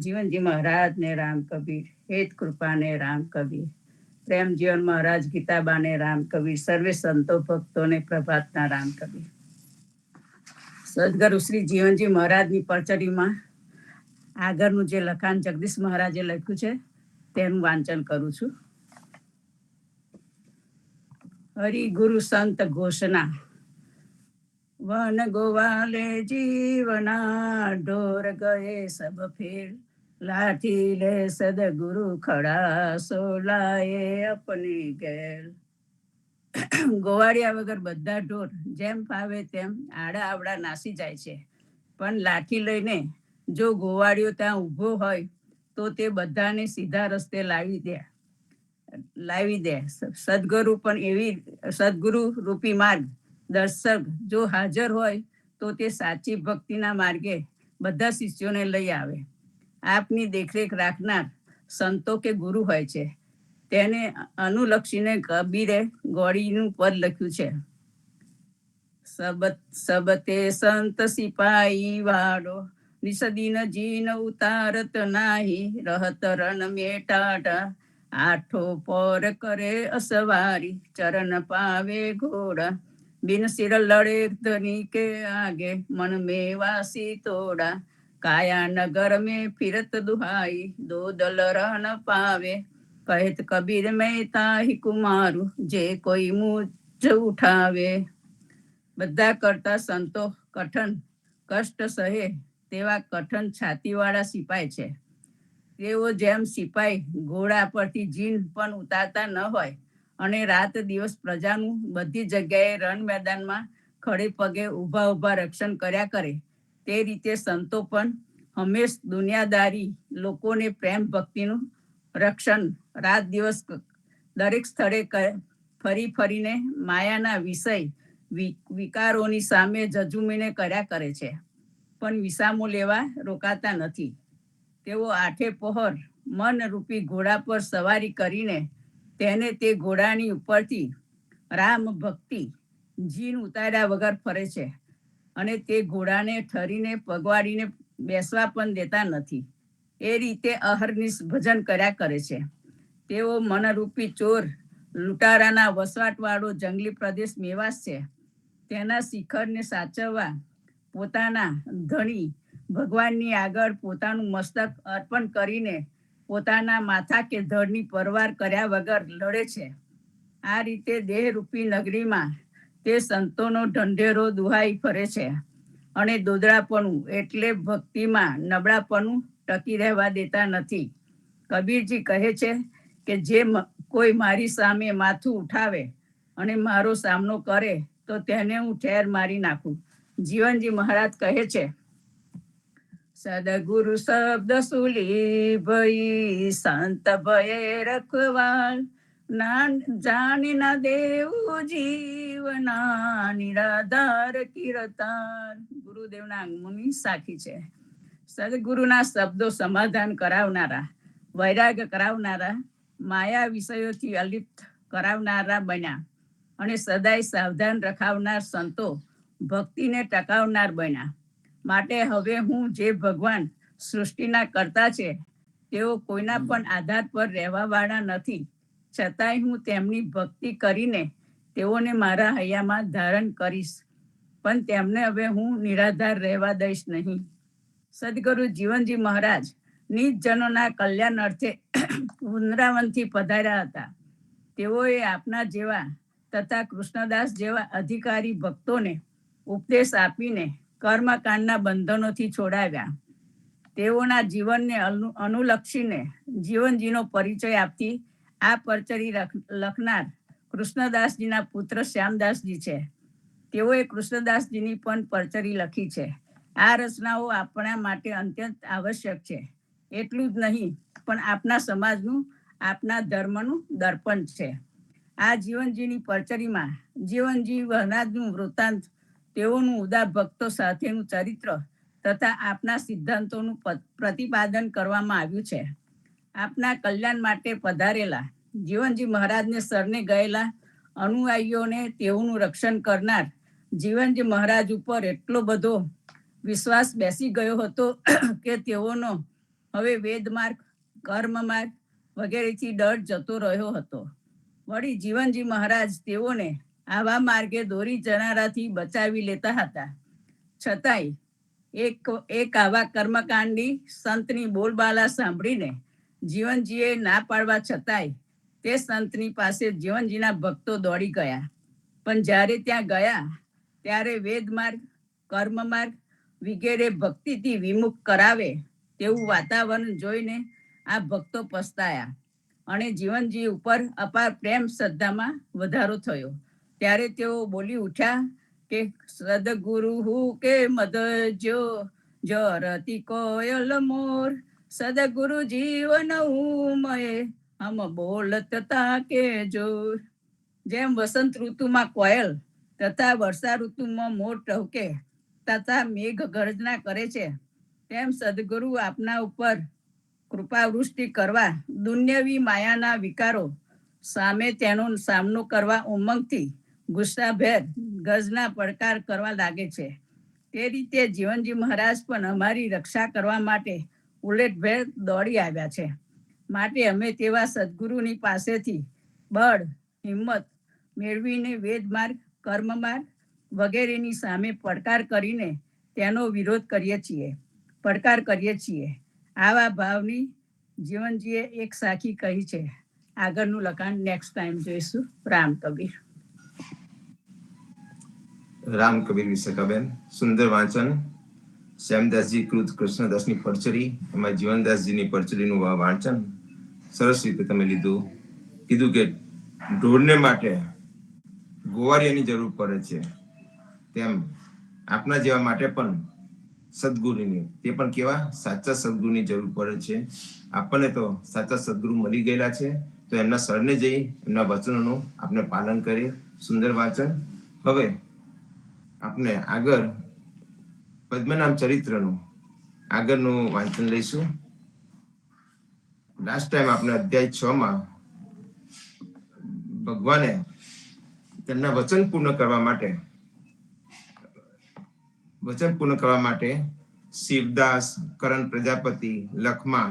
જીવનજી મહારાજને રામ કબીર, હેત કૃપાને રામ કબીર, પ્રેમ જીવન મહારાજ ગીતાબાને રામ કબીર, સર્વે સંતો ભક્તોને પ્રભાતના રામ કબીર. સદગુરુ શ્રી જીવનજી મહારાજની પરચરીમાં આગળનું જે લખાણ જગદીશ મહારાજે લખ્યું છે તેનું વાંચન કરું છું. હરિ ગુરુ સંત ઘોષણા. વન ગોવાલે જીવના, ઢોર ગયે સબ ફેર, લાઠી લે સદગુરુ ખડા, સોલાએ અપની ગેર. ગોવાળિયા વગર બધા ઢોર જેમ ફાવે તેમ આડા આવડા નાસી જાય છે, પણ લાઠી લઈને જો ગોવાળિયો ત્યાં ઊભો હોય તો તે બધાને સીધા રસ્તે લાવી દે. સદગુરુ પણ એવી સદગુરુ રૂપી માર્ગ દર્શક જો હાજર હોય તો તે સાચી ભક્તિના માર્ગે બધા શિષ્યોને લઈ આવે. આપની દેખરેખ રાખનાર સંતો કે ગુરુ હોય છે. તેને અનુલક્ષીને કબીરે ગોળીનું પદ લખ્યું છે. સબતે સંત સિપાઈ વાળો, નિસદીન જીન ઉતારત નાહી, રહત રણ મેટાટા, આઠો પર કરે અસવારી, ચરણ પાવે ઘોડા, બિન સિર લડે ધની કે આગે, મન में वासी तोड़ा, काया नगर में फिरत दुहाई, दो दल रन पावे, कहत कबीर मैं ताहि कुमारू, जे कोई मुझ उठावे. બધા કરતા સંતો કઠણ કષ્ટ સહે તેવા કઠણ છાતીવાળા સિપાઈ છે. તેઓ જેમ સિપાઈ ઘોડા પરથી જીન પણ ઉતારતા ન હોય અને રાત દિવસ પ્રજાનું બધી જગ્યાએ રણ મેદાનમાં ખડે પગે ઊભા ઊભા રક્ષણ કર્યા કરે, તે રીતે સંતો પણ હંમેશ દુનિયાદારી લોકોને પ્રેમ ભક્તિનું રક્ષણ રાત દિવસ દરેક સ્થળે ફરી ફરીને માયાના વિષય વિકારોની સામે જજુમીને કર્યા કરે છે, પણ વિસામો લેવા રોકાતા નથી. તેઓ આઠે પહોર મનરૂપી ઘોડા પર સવારી કરીને તેને તે ઘોડાની ઉપરથી રામ ભક્તિ જીન ઉતાર્યા વગર ફરે છે, અને તે ઘોડાને ઠરીને પગવાડીને બેસવા પણ દેતા નથી. એ રીતે અહર્નિશ ભજન કર્યા કરે છે. તેઓ મનરૂપી ચોર લૂંટારાના વસવાટવાળો જંગલી પ્રદેશ મેવાસ છે. તેના શિખરને સાચવવા પોતાના ધણી ભગવાનની આગળ પોતાનું મસ્તક અર્પણ કરીને પોતાના માથા કે ધડની પરવાર કર્યા વગર લડે છે. આ રીતે દેહરૂપી નગરીમાં તે સંતોનો ઢંઢેરો દુહાઈ ફરે છે, અને દોદરાપણું એટલે ભક્તિમાં નબળાપણું ટકી રહેવા દેતા નથી. કબીરજી કહે છે કે જે કોઈ મારી સામે માથું ઉઠાવે અને મારો સામનો કરે તો તેને હું ઠેર મારી નાખું. જીવનજી મહારાજ કહે છે, સદગુરુ શબ્દ સુલી ભઈ સંત ભયે રખવાલ, ના જાણી ના દેવું જીવના નિરાધાર કિરતાર. ગુરુદેવના અંગની સાખી છે. સદગુરુના શબ્દો સમાધાન કરાવનારા, વૈરાગ્ય કરાવનારા, માયા વિષયોથી અલિપ્ત કરાવનારા બન્યા, અને સદાય સાવધાન રખાવનાર સંતો ભક્તિને ટકાવનાર બન્યા. માટે હવે હું જે ભગવાન સૃષ્ટિના કરતા છે તેઓ કોઈના પણ આધાર પર રહેવા વાળા નથી, છતાંય હું તેમની ભક્તિ કરીને તેઓને મારા હૈયામાં ધારણ કરીશ, પણ તેમને હવે હું નિરાધાર રહેવા દઈશ નહીં. સદગુરુ જીવનજી મહારાજ નિજજનોના કલ્યાણ અર્થે વૃંદાવનથી પધાર્યા હતા. તેઓએ આપના જેવા તથા કૃષ્ણદાસ જેવા અધિકારી ભક્તોને ઉપદેશ આપીને કર્મકાંડના બંધનોથી છોડાવ્યા. તેઓના જીવનને અનુલક્ષીને જીવનજીનો પરિચય આપતી આ પરચરી લખનાર કૃષ્ણદાસજીના પુત્ર શ્યામદાસજી છે. તેઓએ કૃષ્ણદાસજીની પણ પરચરી લખી છે. આ રચનાઓ આપણા માટે અત્યંત આવશ્યક છે. એટલું જ નહીં, પણ આપણા સમાજનું, આપના ધર્મનું દર્પણ છે. આ જીવનજીની પરચરીમાં જીવનજી મહારાજનું વૃત્તાંત, તેઓનું ઉદાર ભક્તો સાથેનું ચરિત્ર તથા આપના સિદ્ધાંતોનું પ્રતિપાદન કરવામાં આવ્યું છે. આપના કલ્યાણ માટે પધારેલા જીવનજી મહારાજને શરણે ગયેલા અનુયાયીઓને તેઓનું રક્ષણ કરનાર જીવનજી મહારાજ ઉપર એટલો બધો વિશ્વાસ બેસી ગયો હતો કે તેઓનો હવે વેદમાર્ગ, કર્મમાર્ગ વગેરેથી ડર જતો રહ્યો હતો. વળી જીવનજી મહારાજ તેઓને આવા માર્ગે દોરી જનારાથી બચાવી લેતા હતા. છતાંય એક આવા કર્મકાંડી સંતની બોલબાલા સાંભળીને જીવનજીએ ના પાડવા છતાંય તે સંતની પાસે જીવનજીના ભક્તો દોડી ગયા. પણ જ્યારે ત્યાં ગયા ત્યારે વેદમાર્ગ, કર્મમાર્ગ વગેરે ભક્તિથી વિમુખ કરાવે તેવું વાતાવરણ જોઈને આ ભક્તો પસ્તાયા, અને જીવનજી ઉપર અપાર પ્રેમ શ્રદ્ધામાં વધારો થયો. ત્યારે તેઓ બોલી ઉઠ્યા કે સદગુરુ હું કે મદ જો જરતી કોયલ મોર, સદગુરુ જીવન ઉમયે હમ બોલત તાકે જોર. જેમ વસંત ઋતુમાં કોયલ તથા વર્ષા ઋતુમાં મોર ટહુકે તથા મેઘ ગર્જના કરે છે, તેમ સદગુરુ આપના ઉપર કૃપાવૃષ્ટિ કરવા દુન્યવી માયાના વિકારો સામે તેનો સામનો કરવા ઉમંગથી ગુસ્સાભેર ગર્જના પડકાર કરવા લાગે છે. તે રીતે જીવનજી મહારાજ પણ અમારી રક્ષા કરવા માટે ઉલેટભેર દોડી આવ્યા છે. માટે અમે તેવા સદગુરુની પાસેથી બળ, હિંમત મેળવીને વેદમાર્ગ, કર્મમાર્ગ વગેરેની સામે પડકાર કરીને તેનો વિરોધ કરીએ છીએ. આવા ભાવની જીવનજીએ એક સાખી કહી છે. આગળનું લખાણ નેક્સ્ટ ટાઈમ જોઈશું. રામ કબીર. રામ કબીર વિશાખાબેન, સુંદર વાંચન. શ્યામદાસજી કૃત કૃષ્ણદાસની પરચરી, એમાં જીવનદાસજીની પરચરીનું વાંચન સરસ રીતે તમે કીધું કે ઢોરને માટે ગોવાળિયાની જરૂર પડે છે, તેમ આપના જેવા માટે પણ સદગુરુની, તે પણ કેવા સાચા સદગુરુની જરૂર પડે છે. આપણને તો સાચા સદગુરુ મળી ગયેલા છે, તો એમના શરણે જઈ એમના વચનોનું આપણે પાલન કરીએ. સુંદર વાંચન. હવે આપણે આગળ પદ્મનાભ ચરિત્રનું આગળનું વાંચન લઈશું. લાસ્ટ ટાઈમ આપણે અધ્યાય 6 માં ભગવાને તેમના વચન પૂર્ણ કરવા માટે શિવદાસ, કરણ પ્રજાપતિ, લખમા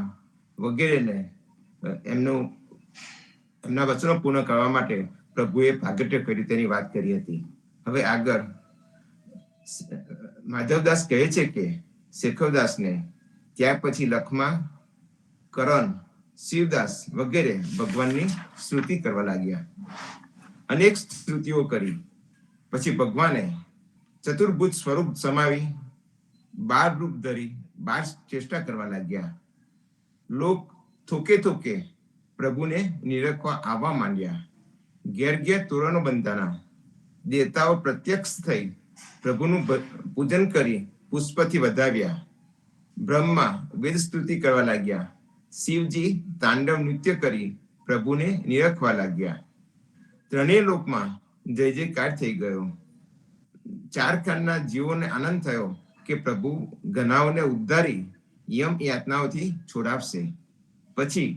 વગેરેને એમના વચનો પૂર્ણ કરવા માટે પ્રભુએ પ્રાગટ્ય કર્યું તેની વાત કરી હતી. હવે આગળ માધવદાસ કહે છે કે શેખવદાસને ત્યાર પછી લખમા, કરણ, શિવદાસ વગેરે ભગવાનની સ્તુતિ કરવા લાગ્યા. અનેક સ્તુતિઓ કરી પછી ભગવાને ચતુર્ભુજ સ્વરૂપ સમાવી 12 રૂપ ધરી 12 ચેષ્ટા કરવા લાગ્યા. લોક થોકે થોકે પ્રભુને નિરખવા આવવા માંડ્યા. ઘેર ઘેર તોરણો બંધાણા. દેવતાઓ પ્રત્યક્ષ થઈ પ્રભુનું પૂજન કરી પુષ્પથી વધાવ્યા. બ્રહ્મા વેદ સ્તુતિ કરવા લાગ્યા. શિવજી તાંડવ નૃત્ય કરી પ્રભુને નિરખવા લાગ્યા. ત્રણેય લોકમાં જય જયકાર થઈ ગયો. 4 ખંડના જીવોને આનંદ થયો કે પ્રભુ ઘનાઓને ઉદ્ધારી યમ યાતનાઓથી છોડાવશે. પછી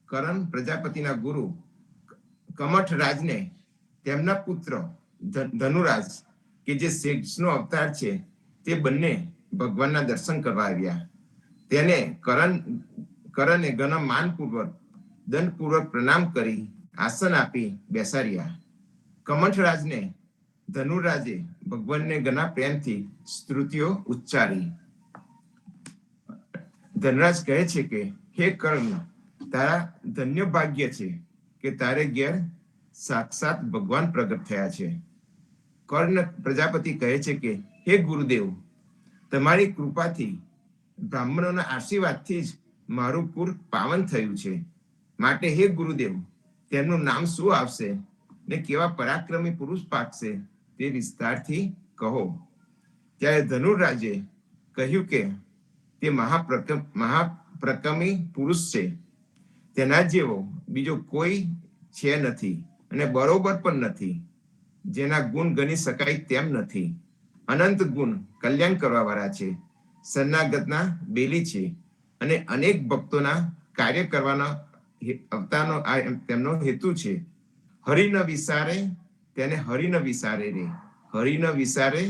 કરણ પ્રજાપતિના ગુરુ કમઠ રાજને તેમના પુત્ર ધનુરાજ કે જે શેષનો અવતાર છે તે બંને ભગવાનના દર્શન કરવા આવ્યા. તેને કરણે ઘણા માનપૂર્વક દંડપૂર્વક પ્રણામ કરી આસન આપી બેસાડ્યા. કમઠરાજને ધનુરાજે ભગવાનને ઘણા પ્રેમથી સ્તુતિઓ ઉચ્ચારી. ધનરાજ કહે છે કે હે કર્ણ, તારા ધન્ય ભાગ્ય છે કે તારે ઘેર સાક્ષાત ભગવાન પ્રગટ થયા છે. કર્ણ પ્રજાપતિ કહે છે કે હે ગુરુદેવ, તમારી કૃપાથી બ્રાહ્મણોના આશીર્વાદથી જ મારું કુળ પાવન થયું છે. માટે હે ગુરુદેવ, તેમનું નામ શું આવશે ને કેવા પરાક્રમી પુરુષ પાકશે તે વિસ્તારથી કહો. ત્યારે ધનુરાજે કહ્યું કે તે મહાપ્રક્રમી પુરુષ છે. તેના જેવો બીજો કોઈ છે નથી અને બરોબર પણ નથી. જેના ગુણ ગણી શકાય તેમ નથી. અનંત ગુણ કલ્યાણ કરવા વાળા છે. શરણાગતના બેલી છે અને અનેક ભક્તોના કાર્ય કરવાના અવતારનો આ તેમનો હેતુ છે. હરિ ન વિસારે તેને હરિ ન વિસારે રે, હરિ ન વિસારે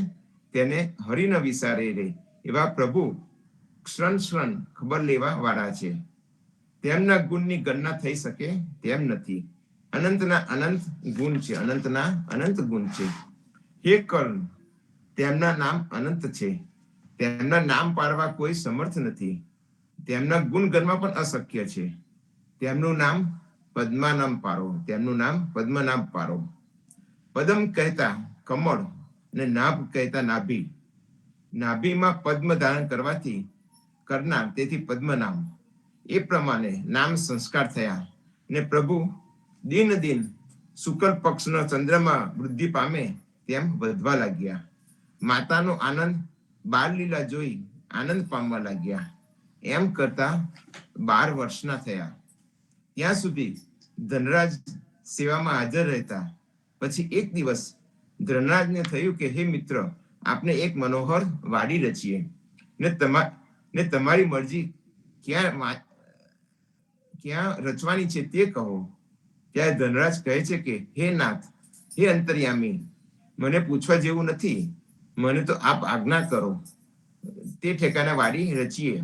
તેને હરિ ન વિસારે રે એવા પ્રભુ ક્ષણ ખબર લેવા વાળા છે. તેમના ગુણની ગણના થઈ શકે તેમ નથી. અનંતના અનંત ગુણ છે, અનંતના અનંત ગુણ છે. હે કર્ણ, તેમના નામ અનંત છે. તેમના નામ પાડવા કોઈ સમર્થ નથી. તેમના ગુણ ગણવા પણ અશક્ય છે. તેમનું નામ પદ્મનામ પારો, તેમનું નામ પદ્મનામ પારો. પદમ કહેતા કમળ અને નાભ કહેતા નાભી. નાભીમાં પદ્મ ધારણ કરવાથી કરનાર, તેથી પદ્મનામ. એ પ્રમાણે નામ સંસ્કાર થયા ને પ્રભુ દિન શુક્લ પક્ષનો ચંદ્રમાં વૃદ્ધિ પામે તેમ વધવા લાગ્યા. માતાનો આનંદ બાળલીલા જોઈ આનંદ પામવા લાગ્યા. એમ કરતા 12 વર્ષના થયા. ત્યાં સુધી ધનરાજ સેવામાં હાજર રહેતા. પછી એક દિવસ ધનરાજને થયું કે હે મિત્ર, આપણે એક મનોહર વાડી રચીએ ને તમારી મરજી ક્યાં રચવાની છે તે કહો. ત્યારે ધનરાજ કહે છે કે હે નાથ, હે અંતર્યામી, મને પૂછવા જેવું નથી. મને તો આપ આજ્ઞા કરો, તે ઠેકાણે વાડી રચીએ.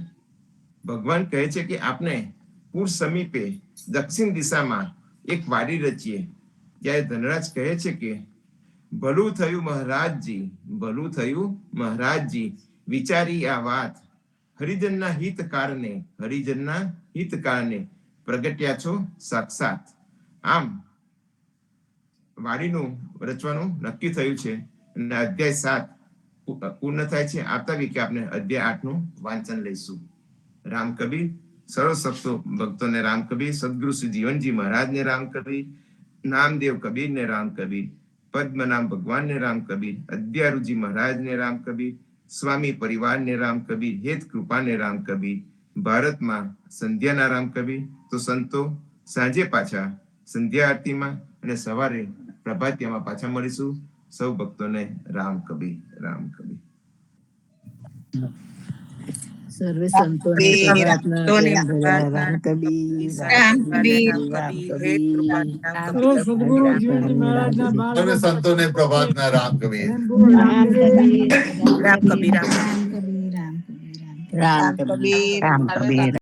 ભગવાન કહે છે કે આપણે પૂર સમીપે દક્ષિણ દિશામાં એક વાડી રચીએ. ત્યારે ધનરાજ કહે છે કે ભલું થયું મહારાજજી, ભલું થયું મહારાજજી, વિચારી આ વાત. હરિજનના હિત કારણે પ્રગટ્યા છો સાક્ષાત. આમ વાડીનું રચવાનું નક્કી થયું છે અને અધ્યાય 7 પૂર્ણ થાય છે. આવતા વીકે આપણે અધ્યાય 8 નું વાંચન લઈશું. રામ કબીર, સર્વ ભક્તોને રામ કબીર, સદગુરુ શ્રી જીવનજી મહારાજને રામ કબીર, નામદેવ કબીરને રામ કબીર, પદ્મનામ ભગવાનને રામ કબીર, અદ્યારુજી મહારાજને રામ કબીર, સ્વામી પરિવારને રામ કબીર, હેત કૃપાને રામ કબીર. ભારતમાં સંધ્યાના રામ કબીર તો સંતો સાંજે પાછા સંધ્યા આરતીમાં અને સવારે પ્રભાતિયામાં પાછા મળીશું. સૌ ભક્તોને રામ કબીર, રામ કબીર. સર્વે સંતોને પ્રભાતના પ્રેમ ભર્યા રામ કબીર, રામ કબીર, રામ કબીર. સર્વ સદગુરુ જીવનજી મહારાજના બાળ સર્વે સંતોને પ્રભાતના રામ કબીર. રામ કબીર, રામ કબીર, રામ રામ કબીર.